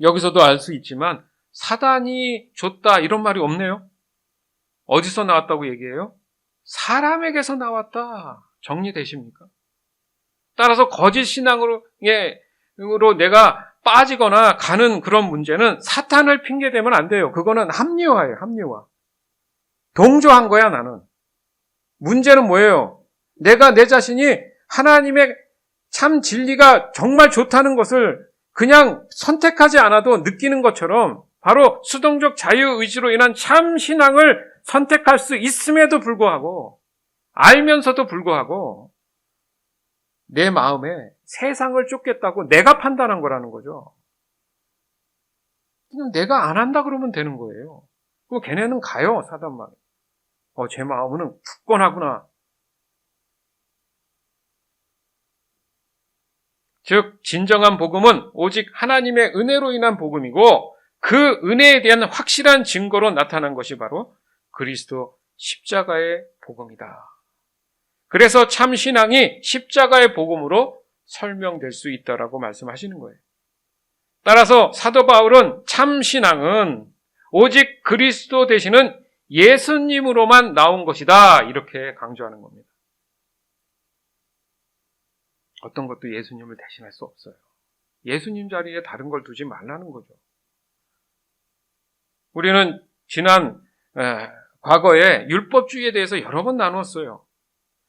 여기서도 알 수 있지만 사단이 줬다 이런 말이 없네요. 어디서 나왔다고 얘기해요? 사람에게서 나왔다. 정리되십니까? 따라서 거짓 신앙으로 내가 빠지거나 가는 그런 문제는 사탄을 핑계대면 안 돼요. 그거는 합리화예요. 합리화. 동조한 거야 나는. 문제는 뭐예요? 내가 내 자신이 하나님의 참 진리가 정말 좋다는 것을 그냥 선택하지 않아도 느끼는 것처럼 바로 수동적 자유의지로 인한 참 신앙을 선택할 수 있음에도 불구하고, 알면서도 불구하고 내 마음에 세상을 쫓겠다고 내가 판단한 거라는 거죠. 그냥 내가 안 한다 그러면 되는 거예요. 그럼 걔네는 가요, 사단만. 제 마음은 굳건하구나. 즉 진정한 복음은 오직 하나님의 은혜로 인한 복음이고, 그 은혜에 대한 확실한 증거로 나타난 것이 바로 그리스도 십자가의 복음이다. 그래서 참 신앙이 십자가의 복음으로 설명될 수 있다라고 말씀하시는 거예요. 따라서 사도 바울은 참 신앙은 오직 그리스도 되시는 예수님으로만 나온 것이다. 이렇게 강조하는 겁니다. 어떤 것도 예수님을 대신할 수 없어요. 예수님 자리에 다른 걸 두지 말라는 거죠. 우리는 지난 과거에 율법주의에 대해서 여러 번 나눴어요.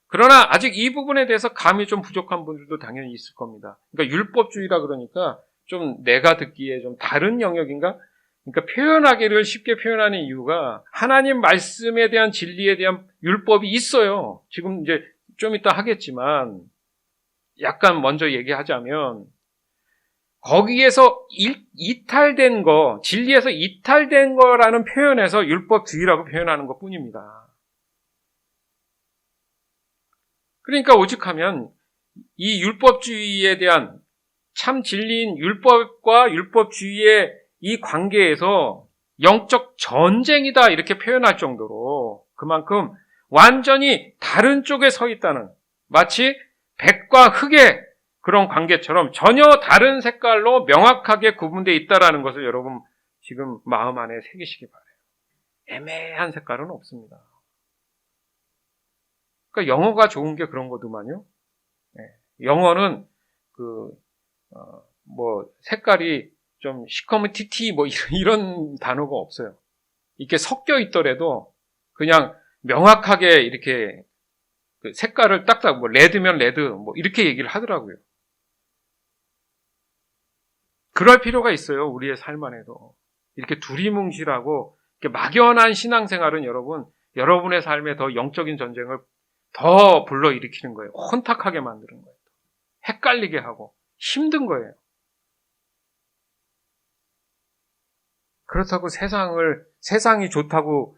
그러나 아직 이 부분에 대해서 감이 좀 부족한 분들도 당연히 있을 겁니다. 그러니까 율법주의라 그러니까 좀 내가 듣기에 좀 다른 영역인가? 그러니까 표현하기를 쉽게 표현하는 이유가 하나님 말씀에 대한 진리에 대한 율법이 있어요. 지금 이제 좀 이따 하겠지만 약간 먼저 얘기하자면 거기에서 이탈된 거, 진리에서 이탈된 거라는 표현에서 율법주의라고 표현하는 것 뿐입니다. 그러니까 오직하면 이 율법주의에 대한 참 진리인 율법과 율법주의의 이 관계에서 영적 전쟁이다 이렇게 표현할 정도로 그만큼 완전히 다른 쪽에 서 있다는, 마치 백과 흑의 그런 관계처럼 전혀 다른 색깔로 명확하게 구분되어 있다는 것을 여러분 지금 마음 안에 새기시기 바라요. 애매한 색깔은 없습니다. 그러니까 영어가 좋은 게 그런 거더만요. 영어는 색깔이 좀 시커먼 티티 이런 단어가 없어요. 이렇게 섞여 있더라도 그냥 명확하게 이렇게 그 색깔을 딱딱 레드면 레드 이렇게 얘기를 하더라고요. 그럴 필요가 있어요. 우리의 삶 안에도. 이렇게 두리뭉실하고 이렇게 막연한 신앙생활은 여러분의 삶에 더 영적인 전쟁을 더 불러일으키는 거예요. 혼탁하게 만드는 거예요. 헷갈리게 하고 힘든 거예요. 그렇다고 세상이 좋다고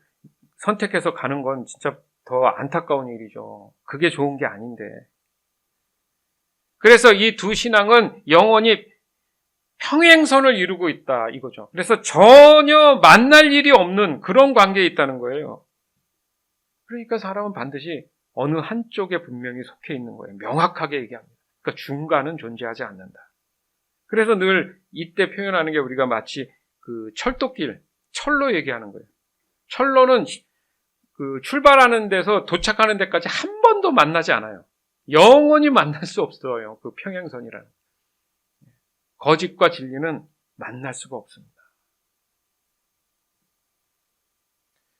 선택해서 가는 건 진짜 더 안타까운 일이죠. 그게 좋은 게 아닌데. 그래서 이 두 신앙은 영원히 평행선을 이루고 있다 이거죠. 그래서 전혀 만날 일이 없는 그런 관계에 있다는 거예요. 그러니까 사람은 반드시 어느 한쪽에 분명히 속해 있는 거예요. 명확하게 얘기합니다. 그러니까 중간은 존재하지 않는다. 그래서 늘 이때 표현하는 게 우리가 마치 그 철도길, 철로 얘기하는 거예요. 철로는 그 출발하는 데서 도착하는 데까지 한 번도 만나지 않아요. 영원히 만날 수 없어요. 그 평행선이라는. 거짓과 진리는 만날 수가 없습니다.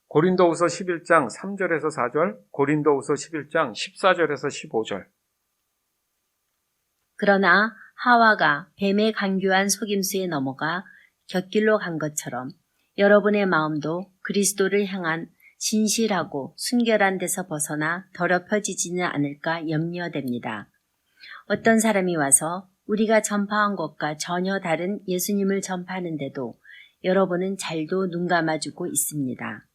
고린도후서 11장 3절에서 4절, 고린도후서 11장 14절에서 15절. 그러나 하와가 뱀의 간교한 속임수에 넘어가 곁길로 간 것처럼 여러분의 마음도 그리스도를 향한 진실하고 순결한 데서 벗어나 더럽혀지지는 않을까 염려됩니다. 어떤 사람이 와서 우리가 전파한 것과 전혀 다른 예수님을 전파하는데도 여러분은 잘도 눈 감아주고 있습니다.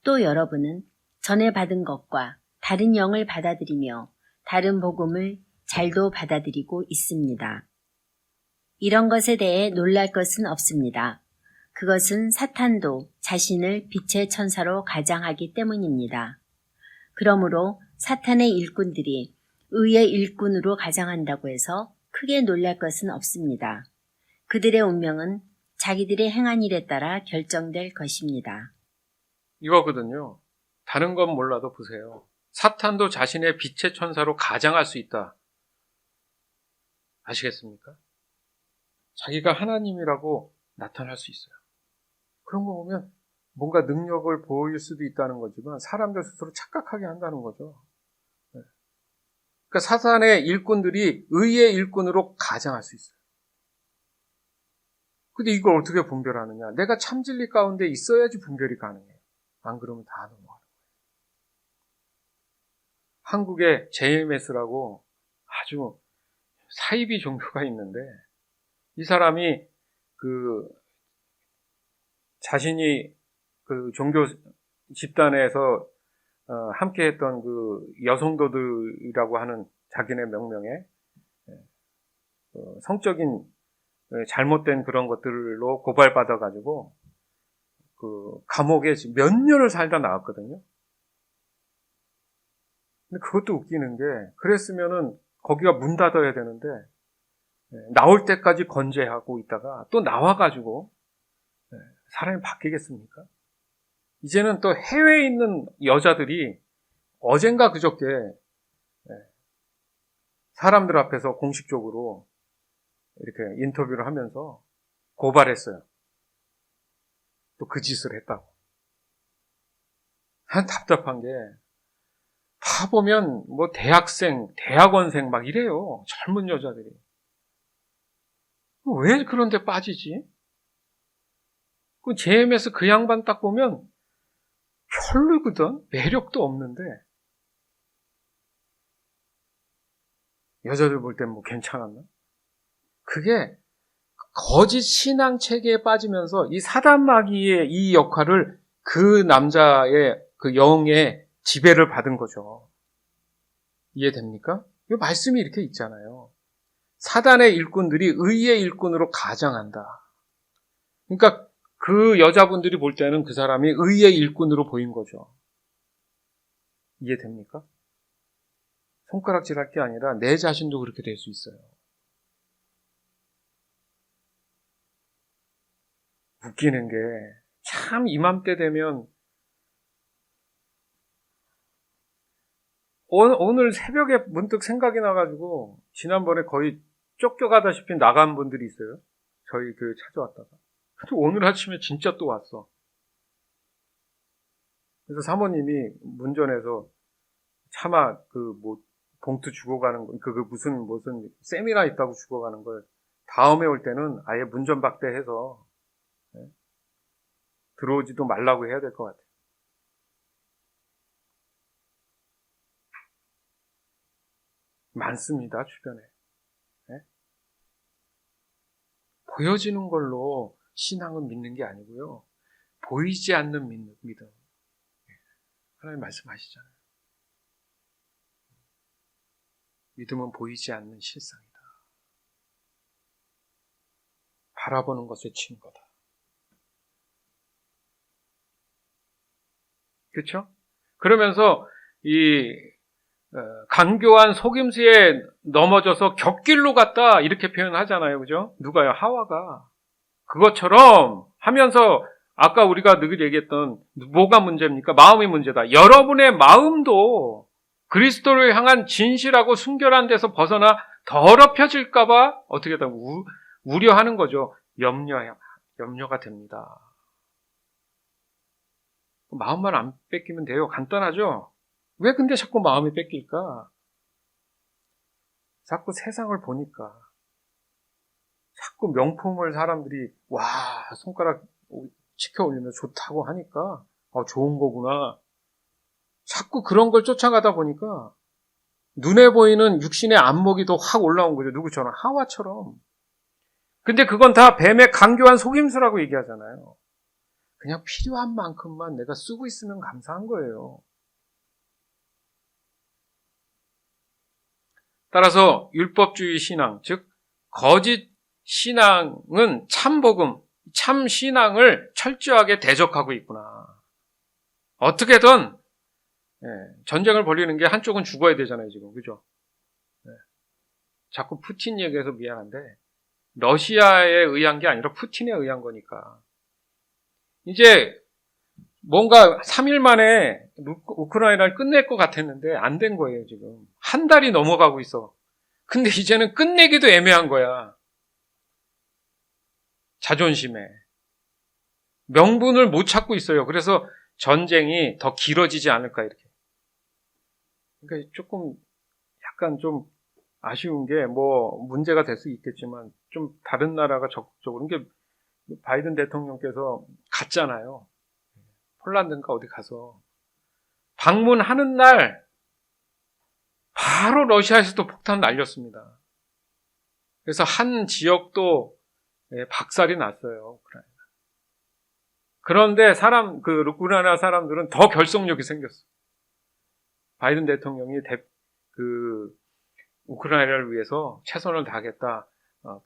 또 여러분은 전에 받은 것과 다른 영을 받아들이며 다른 복음을 잘도 받아들이고 있습니다. 이런 것에 대해 놀랄 것은 없습니다. 그것은 사탄도 자신을 빛의 천사로 가장하기 때문입니다. 그러므로 사탄의 일꾼들이 의의 일꾼으로 가장한다고 해서 크게 놀랄 것은 없습니다. 그들의 운명은 자기들의 행한 일에 따라 결정될 것입니다. 이거거든요. 다른 건 몰라도 보세요. 사탄도 자신의 빛의 천사로 가장할 수 있다. 아시겠습니까? 자기가 하나님이라고 나타날 수 있어요. 그런 거 보면 뭔가 능력을 보일 수도 있다는 거지만 사람들 스스로 착각하게 한다는 거죠. 그러니까 사탄의 일꾼들이 의의 일꾼으로 가장할 수 있어요. 근데 이걸 어떻게 분별하느냐? 내가 참진리 가운데 있어야지 분별이 가능해요. 안 그러면 다 넘어가는 거예요. 한국에 JMS라고 아주 사이비 종교가 있는데 이 사람이 자신이 그 종교 집단에서 함께 했던 그 여성도들이라고 하는 자기네 명명에 성적인 잘못된 그런 것들로 고발받아가지고 그 감옥에 몇 년을 살다 나왔거든요. 근데 그것도 웃기는 게 그랬으면은 거기가 문 닫아야 되는데 나올 때까지 건재하고 있다가 또 나와가지고 사람이 바뀌겠습니까? 이제는 또 해외에 있는 여자들이 어젠가 그저께 사람들 앞에서 공식적으로 이렇게 인터뷰를 하면서 고발했어요. 또 그 짓을 했다고. 난 답답한 게 다 보면 뭐 대학생, 대학원생 막 이래요. 젊은 여자들이. 왜 그런 데 빠지지? 그 JMS 그 양반 딱 보면 별로거든. 매력도 없는데 여자들 볼 땐 뭐 괜찮았나? 그게 거짓 신앙 체계에 빠지면서 이 사단 마귀의 이 역할을 그 남자의 그 영의 지배를 받은 거죠. 이해됩니까? 이 말씀이 이렇게 있잖아요. 사단의 일꾼들이 의의 일꾼으로 가장한다. 그러니까 그 여자분들이 볼 때는 그 사람이 의의 일꾼으로 보인 거죠. 이해됩니까? 손가락질할 게 아니라 내 자신도 그렇게 될 수 있어요. 웃기는 게 참 이맘때 되면 오늘 새벽에 문득 생각이 나가지고 지난번에 거의 쫓겨가다시피 나간 분들이 있어요. 저희 교회 찾아왔다가. 근데 오늘 아침에 진짜 또 왔어. 그래서 사모님이 문전에서 차마 봉투 주고 가는 거, 무슨 세미나 있다고 주고 가는 걸 다음에 올 때는 아예 문전박대해서 들어오지도 말라고 해야 될 것 같아요. 많습니다, 주변에. 네? 보여지는 걸로 신앙은 믿는 게 아니고요. 보이지 않는 믿음. 하나님 말씀하시잖아요. 믿음은 보이지 않는 실상이다. 바라보는 것의 증거다. 그렇죠? 그러면서 이 간교한 속임수에 넘어져서 곁길로 갔다 이렇게 표현하잖아요. 그죠? 누가요? 하와가. 그것처럼 하면서 아까 우리가 늘 얘기했던 뭐가 문제입니까? 마음이 문제다. 여러분의 마음도 그리스도를 향한 진실하고 순결한 데서 벗어나 더럽혀질까 봐 어떻게 다 우려하는 거죠. 염려가 됩니다. 마음만 안 뺏기면 돼요. 간단하죠? 왜 근데 자꾸 마음이 뺏길까? 자꾸 세상을 보니까 자꾸 명품을 사람들이 와 손가락 치켜 올리면 좋다고 하니까 좋은 거구나. 자꾸 그런 걸 쫓아가다 보니까 눈에 보이는 육신의 안목이 더 확 올라온 거죠. 누구처럼? 하와처럼. 근데 그건 다 뱀의 간교한 속임수라고 얘기하잖아요. 그냥 필요한 만큼만 내가 쓰고 있으면 감사한 거예요. 따라서 율법주의 신앙, 즉 거짓 신앙은 참 복음, 참 신앙을 철저하게 대적하고 있구나. 어떻게든 전쟁을 벌이는 게 한쪽은 죽어야 되잖아요, 지금. 그죠? 자꾸 푸틴 얘기해서 미안한데 러시아에 의한 게 아니라 푸틴에 의한 거니까. 이제 뭔가 3일 만에 우크라이나를 끝낼 것 같았는데 안 된 거예요, 지금. 한 달이 넘어가고 있어. 근데 이제는 끝내기도 애매한 거야. 자존심에. 명분을 못 찾고 있어요. 그래서 전쟁이 더 길어지지 않을까, 이렇게. 그러니까 조금, 약간 좀 아쉬운 게, 문제가 될 수 있겠지만, 좀 다른 나라가 적극적으로, 그러니까 바이든 대통령께서 갔잖아요. 폴란드인가 어디 가서. 방문하는 날, 바로 러시아에서도 폭탄 날렸습니다. 그래서 한 지역도 박살이 났어요. 우크라이나. 그런데 우크라이나 사람들은 더 결속력이 생겼어요. 바이든 대통령이 우크라이나를 위해서 최선을 다하겠다.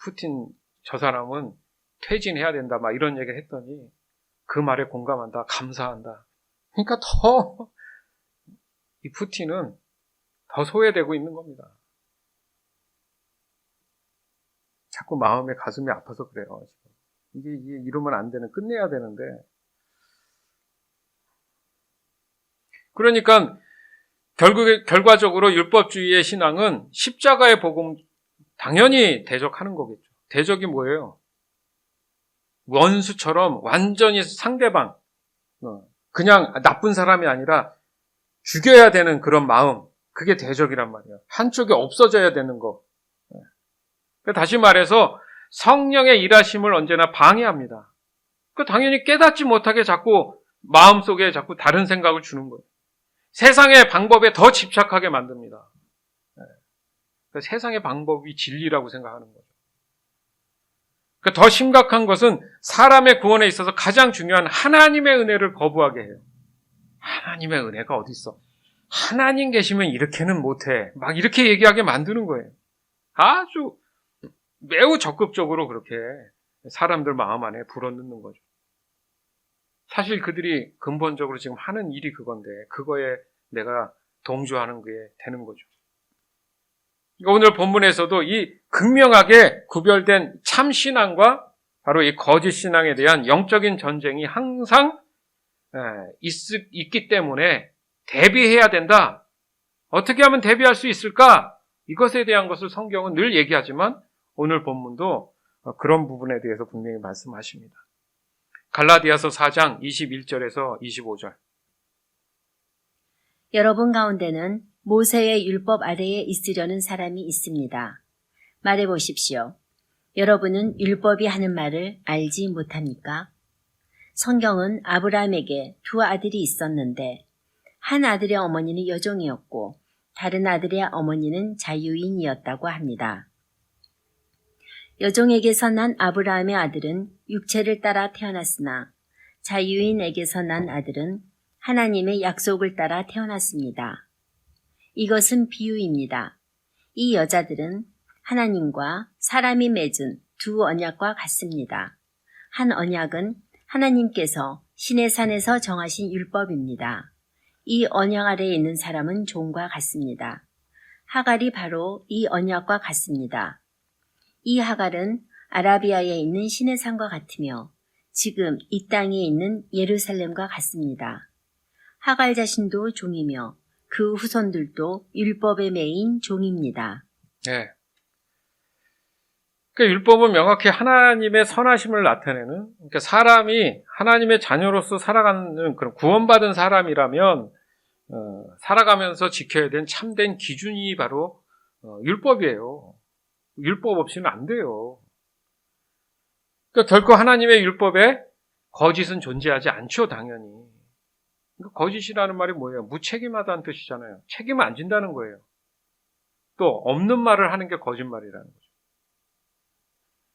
푸틴 저 사람은 퇴진해야 된다. 막 이런 얘기를 했더니 그 말에 공감한다. 감사한다. 그러니까 이 푸틴은 더 소외되고 있는 겁니다. 자꾸 마음에 가슴이 아파서 그래요. 이게 이러면 안 되는, 끝내야 되는데. 그러니까 결과적으로 율법주의의 신앙은 십자가의 복음 당연히 대적하는 거겠죠. 대적이 뭐예요? 원수처럼 완전히 상대방, 그냥 나쁜 사람이 아니라 죽여야 되는 그런 마음, 그게 대적이란 말이에요. 한쪽이 없어져야 되는 거. 다시 말해서 성령의 일하심을 언제나 방해합니다. 당연히 깨닫지 못하게 자꾸 마음속에 자꾸 다른 생각을 주는 거예요. 세상의 방법에 더 집착하게 만듭니다. 세상의 방법이 진리라고 생각하는 거죠. 더 심각한 것은 사람의 구원에 있어서 가장 중요한 하나님의 은혜를 거부하게 해요. 하나님의 은혜가 어디 있어? 하나님 계시면 이렇게는 못해. 막 이렇게 얘기하게 만드는 거예요. 아주 매우 적극적으로 그렇게 사람들 마음 안에 불어넣는 거죠. 사실 그들이 근본적으로 지금 하는 일이 그건데 그거에 내가 동조하는 게 되는 거죠. 오늘 본문에서도 이 극명하게 구별된 참 신앙과 바로 이 거짓 신앙에 대한 영적인 전쟁이 항상 있기 때문에 대비해야 된다. 어떻게 하면 대비할 수 있을까? 이것에 대한 것을 성경은 늘 얘기하지만 오늘 본문도 그런 부분에 대해서 분명히 말씀하십니다. 갈라디아서 4장 21절에서 25절. 여러분 가운데는 모세의 율법 아래에 있으려는 사람이 있습니다. 말해보십시오. 여러분은 율법이 하는 말을 알지 못합니까? 성경은 아브라함에게 두 아들이 있었는데 한 아들의 어머니는 여종이었고 다른 아들의 어머니는 자유인이었다고 합니다. 여종에게서 난 아브라함의 아들은 육체를 따라 태어났으나 자유인에게서 난 아들은 하나님의 약속을 따라 태어났습니다. 이것은 비유입니다. 이 여자들은 하나님과 사람이 맺은 두 언약과 같습니다. 한 언약은 하나님께서 시내산에서 정하신 율법입니다. 이 언약 아래에 있는 사람은 종과 같습니다. 하갈이 바로 이 언약과 같습니다. 이 하갈은 아라비아에 있는 신의 산과 같으며 지금 이 땅에 있는 예루살렘과 같습니다. 하갈 자신도 종이며 그 후손들도 율법에 매인 종입니다. 네. 그러니까 율법은 명확히 하나님의 선하심을 나타내는, 그러니까 사람이 하나님의 자녀로서 살아가는 그런 구원받은 사람이라면 살아가면서 지켜야 되는 참된 기준이 바로 율법이에요. 율법 없이는 안 돼요. 그러니까 결코 하나님의 율법에 거짓은 존재하지 않죠, 당연히. 그러니까 거짓이라는 말이 뭐예요? 무책임하다는 뜻이잖아요. 책임을 안 진다는 거예요. 또 없는 말을 하는 게 거짓말이라는 거죠.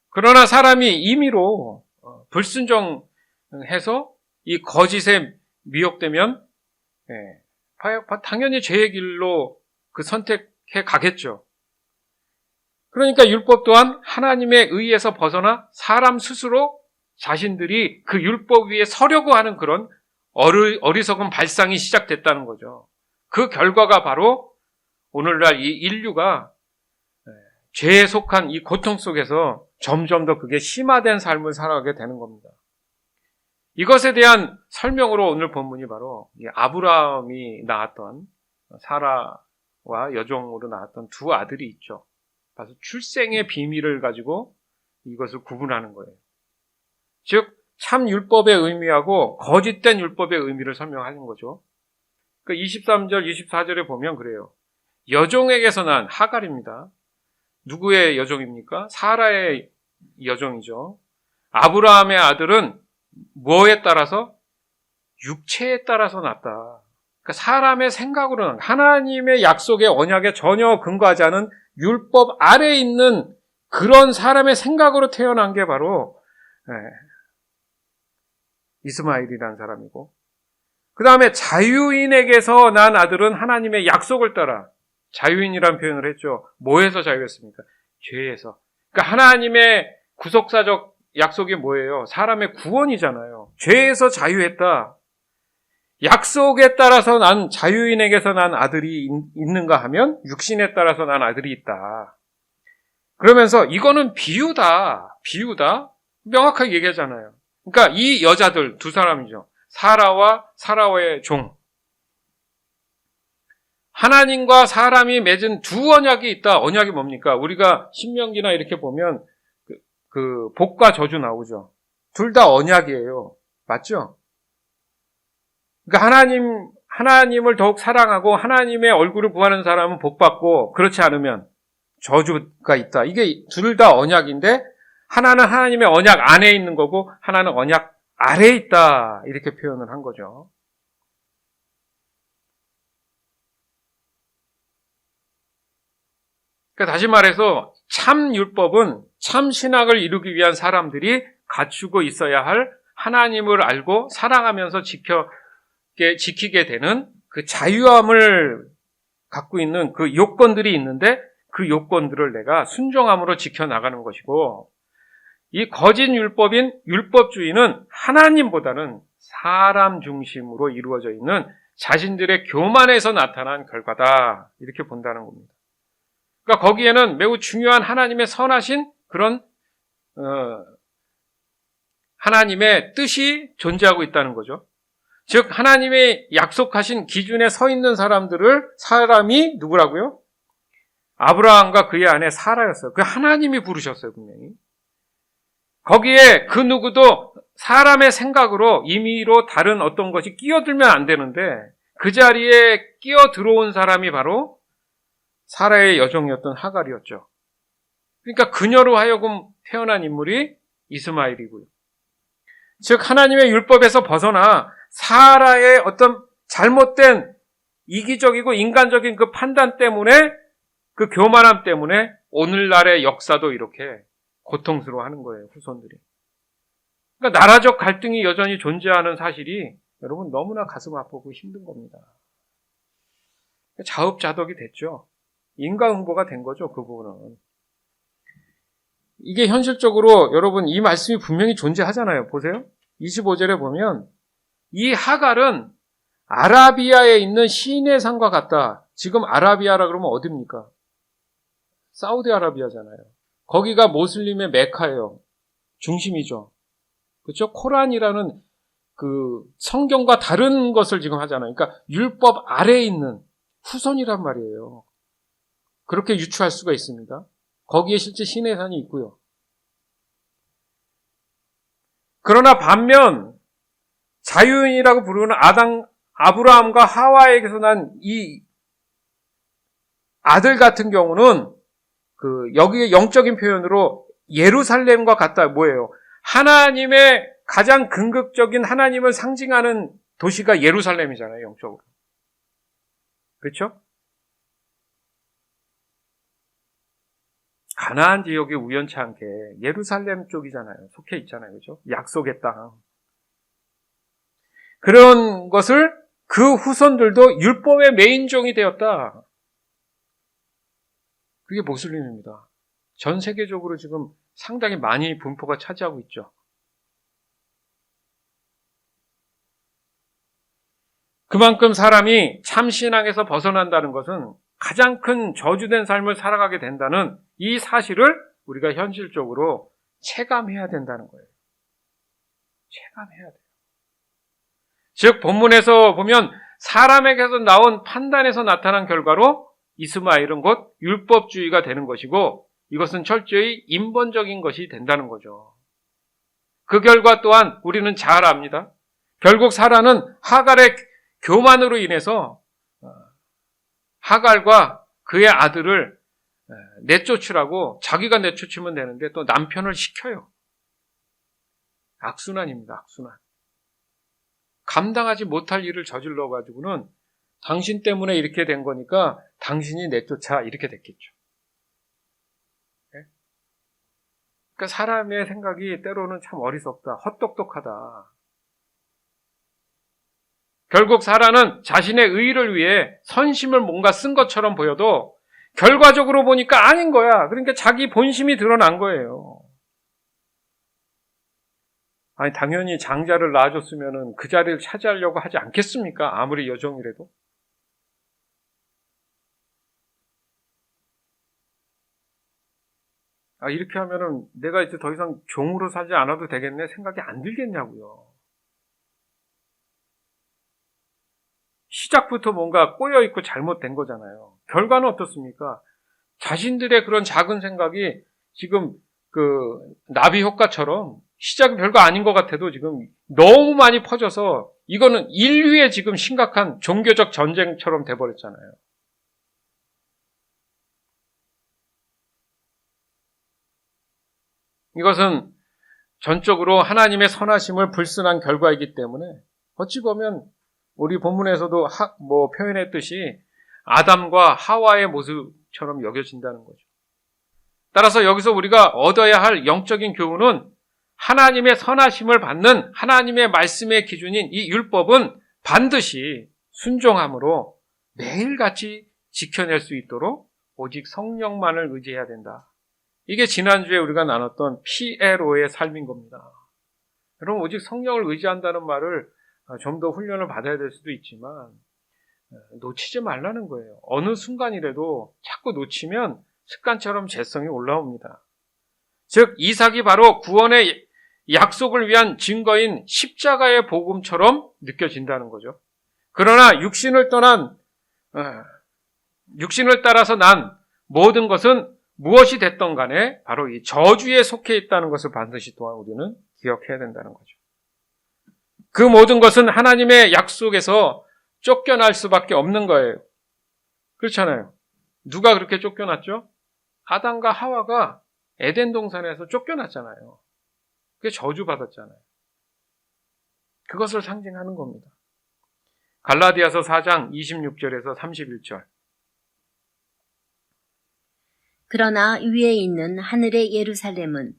그러나 사람이 임의로 불순종해서 이 거짓에 미혹되면 당연히 죄의 길로 그 선택해 가겠죠. 그러니까 율법 또한 하나님의 의에서 벗어나 사람 스스로 자신들이 그 율법 위에 서려고 하는 그런 어리석은 발상이 시작됐다는 거죠. 그 결과가 바로 오늘날 이 인류가 죄에 속한 이 고통 속에서 점점 더 그게 심화된 삶을 살아가게 되는 겁니다. 이것에 대한 설명으로 오늘 본문이 바로 아브라함이 낳았던 사라와 여종으로 낳았던 두 아들이 있죠. 그래서 출생의 비밀을 가지고 이것을 구분하는 거예요. 즉, 참 율법의 의미하고 거짓된 율법의 의미를 설명하는 거죠. 그 23절, 24절에 보면 그래요. 여종에게서 난 하갈입니다. 누구의 여종입니까? 사라의 여종이죠. 아브라함의 아들은 뭐에 따라서? 육체에 따라서 낳았다. 그러니까 사람의 생각으로는 하나님의 약속의 언약에 전혀 근거하지 않은 율법 아래에 있는 그런 사람의 생각으로 태어난 게 바로 이스마엘이라는 사람이고, 그 다음에 자유인에게서 난 아들은 하나님의 약속을 따라, 자유인이라는 표현을 했죠. 뭐에서 자유했습니까? 죄에서. 그러니까 하나님의 구속사적 약속이 뭐예요? 사람의 구원이잖아요. 죄에서 자유했다. 약속에 따라서 난 자유인에게서 난 아들이 있는가 하면 육신에 따라서 난 아들이 있다. 그러면서 이거는 비유다. 명확하게 얘기하잖아요. 그러니까 이 여자들 두 사람이죠. 사라와 사라의 종. 하나님과 사람이 맺은 두 언약이 있다. 언약이 뭡니까? 우리가 신명기나 이렇게 보면 그 복과 저주 나오죠. 둘 다 언약이에요. 맞죠? 그러니까 하나님을 더욱 사랑하고 하나님의 얼굴을 구하는 사람은 복받고 그렇지 않으면 저주가 있다. 이게 둘 다 언약인데 하나는 하나님의 언약 안에 있는 거고 하나는 언약 아래에 있다. 이렇게 표현을 한 거죠. 그러니까 다시 말해서 참 율법은 참 신학을 이루기 위한 사람들이 갖추고 있어야 할 하나님을 알고 사랑하면서 지키게 되는 그 자유함을 갖고 있는 그 요건들이 있는데 그 요건들을 내가 순종함으로 지켜나가는 것이고, 이 거짓 율법인 율법주의는 하나님보다는 사람 중심으로 이루어져 있는 자신들의 교만에서 나타난 결과다. 이렇게 본다는 겁니다. 그러니까 거기에는 매우 중요한 하나님의 선하신 그런 하나님의 뜻이 존재하고 있다는 거죠. 즉 하나님의 약속하신 기준에 서 있는 사람이 누구라고요? 아브라함과 그의 아내 사라였어요. 그 하나님이 부르셨어요, 분명히. 거기에 그 누구도 사람의 생각으로 임의로 다른 어떤 것이 끼어들면 안 되는데 그 자리에 끼어 들어온 사람이 바로 사라의 여종이었던 하갈이었죠. 그러니까 그녀로 하여금 태어난 인물이 이스마엘이고요. 즉 하나님의 율법에서 벗어나 사라의 어떤 잘못된 이기적이고 인간적인 그 판단 때문에, 그 교만함 때문에 오늘날의 역사도 이렇게 고통스러워하는 거예요, 후손들이. 그러니까 나라적 갈등이 여전히 존재하는 사실이 여러분 너무나 가슴 아프고 힘든 겁니다. 자업자득이 됐죠. 인과응보가 된 거죠, 그 부분은. 이게 현실적으로 여러분 이 말씀이 분명히 존재하잖아요. 보세요. 25절에 보면 이 하갈은 아라비아에 있는 시내 산과 같다. 지금 아라비아라 그러면 어디입니까? 사우디아라비아잖아요. 거기가 모슬림의 메카예요. 중심이죠. 그렇죠? 코란이라는 그 성경과 다른 것을 지금 하잖아요. 그러니까 율법 아래에 있는 후손이란 말이에요. 그렇게 유추할 수가 있습니다. 거기에 실제 시내 산이 있고요. 그러나 반면 자유인이라고 부르는 아브라함과 하와에게서 난 이 아들 같은 경우는 여기에 영적인 표현으로 예루살렘과 같다. 뭐예요? 하나님의 가장 궁극적인 하나님을 상징하는 도시가 예루살렘이잖아요. 영적으로. 그렇죠? 가나안 지역이 우연치 않게 예루살렘 쪽이잖아요. 속해 있잖아요. 그렇죠? 약속의 땅. 그런 것을 그 후손들도 율법의 메인종이 되었다. 그게 모슬림입니다. 전 세계적으로 지금 상당히 많이 분포가 차지하고 있죠. 그만큼 사람이 참신앙에서 벗어난다는 것은 가장 큰 저주된 삶을 살아가게 된다는 이 사실을 우리가 현실적으로 체감해야 된다는 거예요. 체감해야 돼요. 즉 본문에서 보면 사람에게서 나온 판단에서 나타난 결과로 이스마엘은 곧 율법주의가 되는 것이고 이것은 철저히 인본적인 것이 된다는 거죠. 그 결과 또한 우리는 잘 압니다. 결국 사라는 하갈의 교만으로 인해서 하갈과 그의 아들을 내쫓으라고 자기가 내쫓으면 되는데 또 남편을 시켜요. 악순환입니다. 악순환. 감당하지 못할 일을 저질러가지고는 당신 때문에 이렇게 된 거니까 당신이 내쫓아 이렇게 됐겠죠. 그러니까 사람의 생각이 때로는 참 어리석다, 헛똑똑하다. 결국 사라는 자신의 의의를 위해 선심을 뭔가 쓴 것처럼 보여도 결과적으로 보니까 아닌 거야. 그러니까 자기 본심이 드러난 거예요. 아니 당연히 장자를 낳아줬으면 그 자리를 차지하려고 하지 않겠습니까? 아무리 여종이라도. 이렇게 하면은 내가 이제 더 이상 종으로 살지 않아도 되겠네 생각이 안 들겠냐고요. 시작부터 뭔가 꼬여있고 잘못된 거잖아요. 결과는 어떻습니까? 자신들의 그런 작은 생각이 지금 나비 효과처럼 시작은 별거 아닌 것 같아도 지금 너무 많이 퍼져서 이거는 인류의 지금 심각한 종교적 전쟁처럼 돼버렸잖아요. 이것은 전적으로 하나님의 선하심을 불순한 결과이기 때문에 어찌 보면 우리 본문에서도 표현했듯이 아담과 하와의 모습처럼 여겨진다는 거죠. 따라서 여기서 우리가 얻어야 할 영적인 교훈은 하나님의 선하심을 받는 하나님의 말씀의 기준인 이 율법은 반드시 순종함으로 매일같이 지켜낼 수 있도록 오직 성령만을 의지해야 된다. 이게 지난주에 우리가 나눴던 피에로의 삶인 겁니다. 여러분 오직 성령을 의지한다는 말을 좀 더 훈련을 받아야 될 수도 있지만 놓치지 말라는 거예요. 어느 순간이라도 자꾸 놓치면 습관처럼 죄성이 올라옵니다. 즉 이삭이 바로 구원의 약속을 위한 증거인 십자가의 복음처럼 느껴진다는 거죠. 그러나 육신을 따라서 난 모든 것은 무엇이 됐던 간에 바로 이 저주에 속해 있다는 것을 반드시 또한 우리는 기억해야 된다는 거죠. 그 모든 것은 하나님의 약속에서 쫓겨날 수밖에 없는 거예요. 그렇잖아요. 누가 그렇게 쫓겨났죠? 아담과 하와가 에덴 동산에서 쫓겨났잖아요. 그게 저주받았잖아요. 그것을 상징하는 겁니다. 갈라디아서 4장 26절에서 31절. 그러나 위에 있는 하늘의 예루살렘은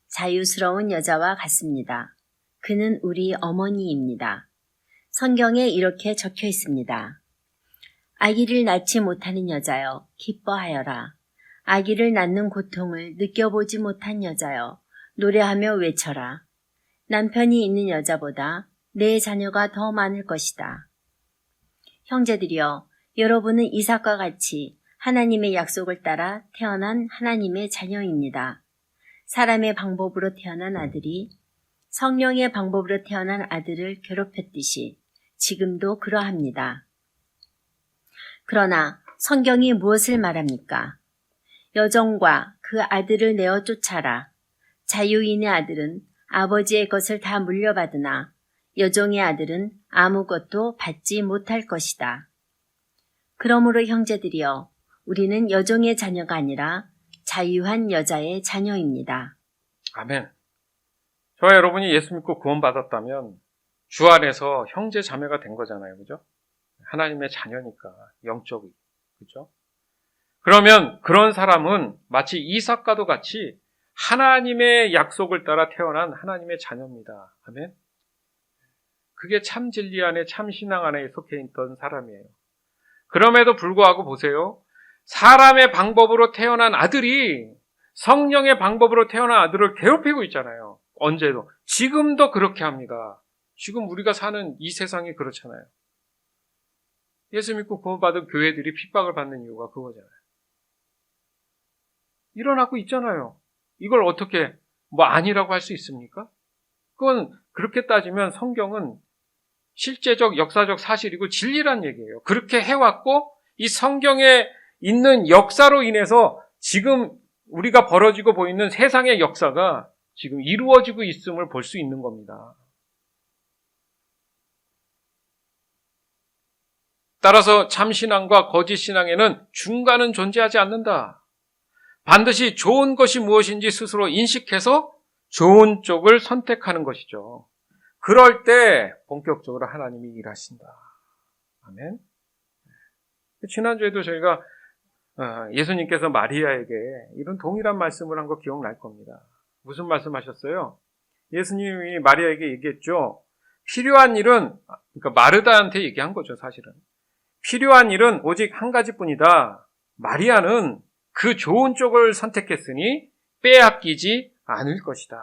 자유스러운 여자와 같습니다. 그는 우리 어머니입니다. 성경에 이렇게 적혀 있습니다. 아기를 낳지 못하는 여자여 기뻐하여라. 아기를 낳는 고통을 느껴보지 못한 여자여 노래하며 외쳐라. 남편이 있는 여자보다 내 자녀가 더 많을 것이다. 형제들이여, 여러분은 이삭과 같이 하나님의 약속을 따라 태어난 하나님의 자녀입니다. 사람의 방법으로 태어난 아들이 성령의 방법으로 태어난 아들을 괴롭혔듯이 지금도 그러합니다. 그러나 성경이 무엇을 말합니까? 여종과 그 아들을 내어 쫓아라. 자유인의 아들은 아버지의 것을 다 물려받으나 여종의 아들은 아무것도 받지 못할 것이다. 그러므로 형제들이여, 우리는 여종의 자녀가 아니라 자유한 여자의 자녀입니다. 아멘. 저와 여러분이 예수 믿고 구원받았다면 주 안에서 형제 자매가 된 거잖아요. 그죠? 하나님의 자녀니까 영적이. 그죠? 그러면 그런 사람은 마치 이삭과도 같이 하나님의 약속을 따라 태어난 하나님의 자녀입니다. 아멘. 그게 참 진리 안에 참 신앙 안에 속해 있던 사람이에요. 그럼에도 불구하고 보세요. 사람의 방법으로 태어난 아들이 성령의 방법으로 태어난 아들을 괴롭히고 있잖아요. 언제도. 지금도 그렇게 합니다. 지금 우리가 사는 이 세상이 그렇잖아요. 예수 믿고 구원받은 교회들이 핍박을 받는 이유가 그거잖아요. 일어나고 있잖아요. 이걸 어떻게 아니라고 할 수 있습니까? 그건 그렇게 따지면 성경은 실제적 역사적 사실이고 진리란 얘기예요. 그렇게 해왔고 이 성경에 있는 역사로 인해서 지금 우리가 벌어지고 보이는 세상의 역사가 지금 이루어지고 있음을 볼 수 있는 겁니다. 따라서 참신앙과 거짓신앙에는 중간은 존재하지 않는다. 반드시 좋은 것이 무엇인지 스스로 인식해서 좋은 쪽을 선택하는 것이죠. 그럴 때 본격적으로 하나님이 일하신다. 아멘. 지난주에도 저희가 예수님께서 마리아에게 이런 동일한 말씀을 한 거 기억날 겁니다. 무슨 말씀하셨어요? 예수님이 마리아에게 얘기했죠. 필요한 일은, 그러니까 마르다한테 얘기한 거죠, 사실은. 필요한 일은 오직 한 가지뿐이다. 마리아는 그 좋은 쪽을 선택했으니 빼앗기지 않을 것이다.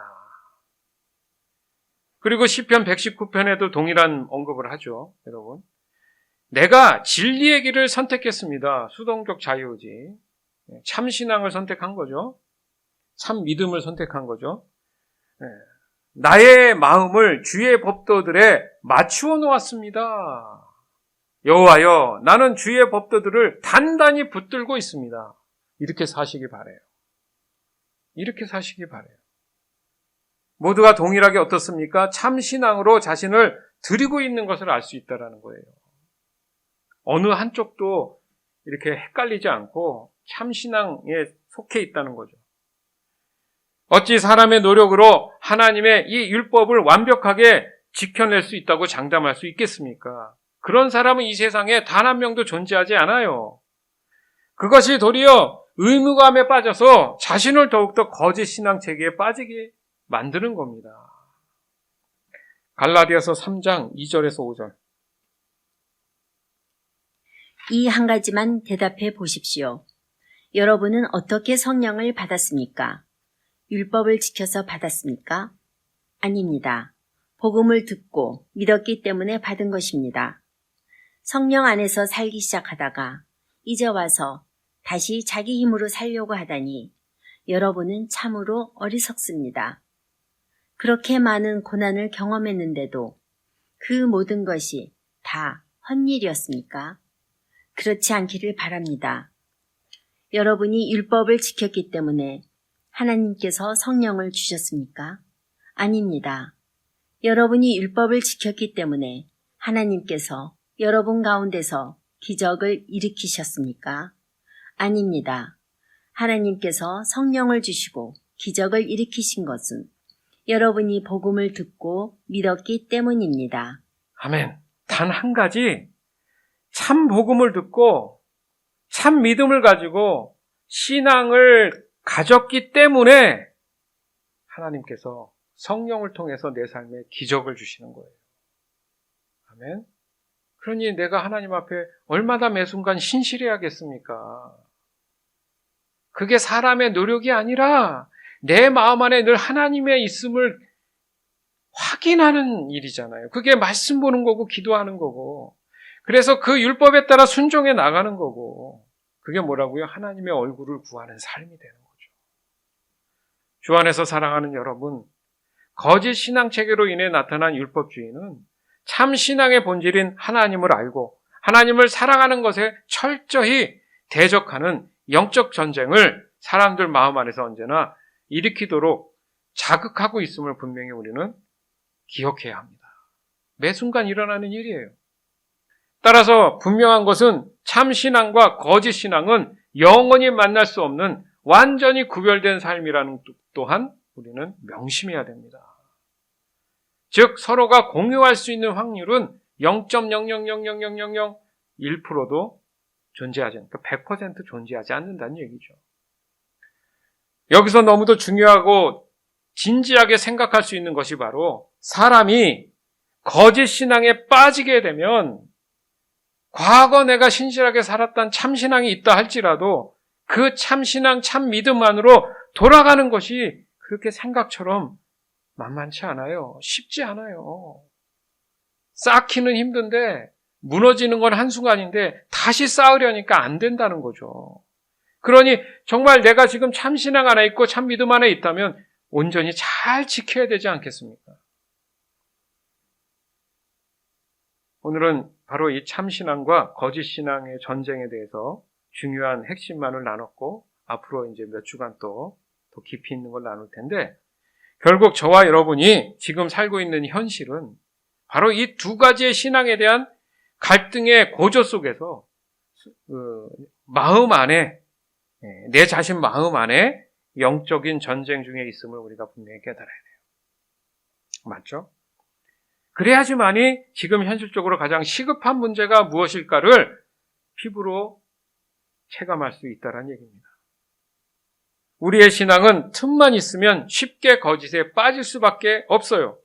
그리고 시편 119편에도 동일한 언급을 하죠, 여러분. 내가 진리의 길을 선택했습니다. 수동적 자유의지. 참 신앙을 선택한 거죠. 참 믿음을 선택한 거죠. 나의 마음을 주의 법도들에 맞추어 놓았습니다. 여호와여, 나는 주의 법도들을 단단히 붙들고 있습니다. 이렇게 사시기 바래요. 이렇게 사시기 바래요. 모두가 동일하게 어떻습니까? 참 신앙으로 자신을 드리고 있는 것을 알 수 있다는 거예요. 어느 한쪽도 이렇게 헷갈리지 않고 참 신앙에 속해 있다는 거죠. 어찌 사람의 노력으로 하나님의 이 율법을 완벽하게 지켜낼 수 있다고 장담할 수 있겠습니까? 그런 사람은 이 세상에 단 한 명도 존재하지 않아요. 그것이 도리어 의무감에 빠져서 자신을 더욱더 거짓 신앙 체계에 빠지게 만드는 겁니다. 갈라디아서 3장 2절에서 5절. 이 한 가지만 대답해 보십시오. 여러분은 어떻게 성령을 받았습니까? 율법을 지켜서 받았습니까? 아닙니다. 복음을 듣고 믿었기 때문에 받은 것입니다. 성령 안에서 살기 시작하다가 이제 와서 다시 자기 힘으로 살려고 하다니 여러분은 참으로 어리석습니다. 그렇게 많은 고난을 경험했는데도 그 모든 것이 다 헛일이었습니까? 그렇지 않기를 바랍니다. 여러분이 율법을 지켰기 때문에 하나님께서 성령을 주셨습니까? 아닙니다. 여러분이 율법을 지켰기 때문에 하나님께서 여러분 가운데서 기적을 일으키셨습니까? 아닙니다. 하나님께서 성령을 주시고 기적을 일으키신 것은 여러분이 복음을 듣고 믿었기 때문입니다. 아멘. 단 한 가지, 참 복음을 듣고 참 믿음을 가지고 신앙을 가졌기 때문에 하나님께서 성령을 통해서 내 삶에 기적을 주시는 거예요. 아멘. 그러니 내가 하나님 앞에 얼마나 매 순간 신실해야겠습니까? 그게 사람의 노력이 아니라 내 마음 안에 늘 하나님의 있음을 확인하는 일이잖아요. 그게 말씀 보는 거고 기도하는 거고. 그래서 그 율법에 따라 순종해 나가는 거고, 그게 뭐라고요? 하나님의 얼굴을 구하는 삶이 되는 거죠. 주 안에서 사랑하는 여러분, 거짓 신앙 체계로 인해 나타난 율법주의는 참 신앙의 본질인 하나님을 알고 하나님을 사랑하는 것에 철저히 대적하는 영적 전쟁을 사람들 마음 안에서 언제나 일으키도록 자극하고 있음을 분명히 우리는 기억해야 합니다. 매 순간 일어나는 일이에요. 따라서 분명한 것은 참 신앙과 거짓 신앙은 영원히 만날 수 없는 완전히 구별된 삶이라는 또한 우리는 명심해야 됩니다. 즉 서로가 공유할 수 있는 확률은 0.0000001%도 존재하지 않고 100% 존재하지 않는다는 얘기죠. 여기서 너무도 중요하고 진지하게 생각할 수 있는 것이 바로 사람이 거짓 신앙에 빠지게 되면 과거 내가 신실하게 살았던 참신앙이 있다 할지라도 그 참신앙, 참믿음 안으로 돌아가는 것이 그렇게 생각처럼 만만치 않아요. 쉽지 않아요. 쌓기는 힘든데 무너지는 건 한순간인데 다시 쌓으려니까 안 된다는 거죠. 그러니 정말 내가 지금 참신앙 안에 있고 참믿음 안에 있다면 온전히 잘 지켜야 되지 않겠습니까? 오늘은 바로 이 참신앙과 거짓신앙의 전쟁에 대해서 중요한 핵심만을 나눴고 앞으로 이제 몇 주간 또 더 깊이 있는 걸 나눌 텐데 결국 저와 여러분이 지금 살고 있는 현실은 바로 이 두 가지의 신앙에 대한 갈등의 고조 속에서 마음 안에 내 자신 마음 안에 영적인 전쟁 중에 있음을 우리가 분명히 깨달아야 돼요. 맞죠? 그래야지만이 지금 현실적으로 가장 시급한 문제가 무엇일까를 피부로 체감할 수 있다는 얘기입니다. 우리의 신앙은 틈만 있으면 쉽게 거짓에 빠질 수밖에 없어요.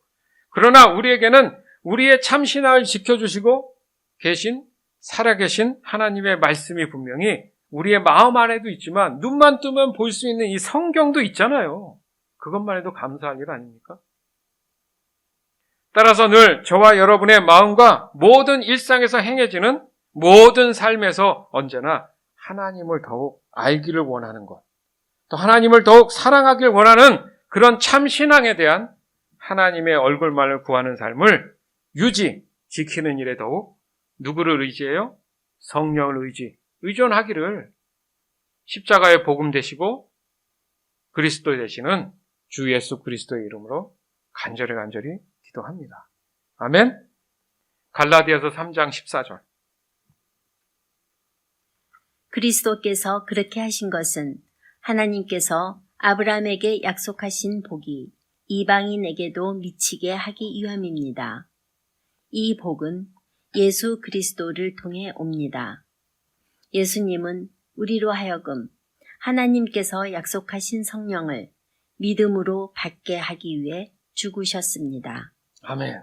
그러나 우리에게는 우리의 참신앙을 지켜주시고 계신 살아계신 하나님의 말씀이 분명히 우리의 마음 안에도 있지만 눈만 뜨면 볼 수 있는 이 성경도 있잖아요. 그것만 해도 감사할 일 아닙니까? 따라서 늘 저와 여러분의 마음과 모든 일상에서 행해지는 모든 삶에서 언제나 하나님을 더욱 알기를 원하는 것, 또 하나님을 더욱 사랑하길 원하는 그런 참신앙에 대한 하나님의 얼굴만을 구하는 삶을 지키는 일에 더욱 누구를 의지해요? 성령을 의존하기를 십자가의 복음 되시고 그리스도 되시는 주 예수 그리스도의 이름으로 간절히 기도합니다. 아멘. 갈라디아서 3장 14절. 그리스도께서 그렇게 하신 것은 하나님께서 아브라함에게 약속하신 복이 이방인에게도 미치게 하기 위함입니다. 이 복은 예수 그리스도를 통해 옵니다. 예수님은 우리로 하여금 하나님께서 약속하신 성령을 믿음으로 받게 하기 위해 죽으셨습니다. 아멘.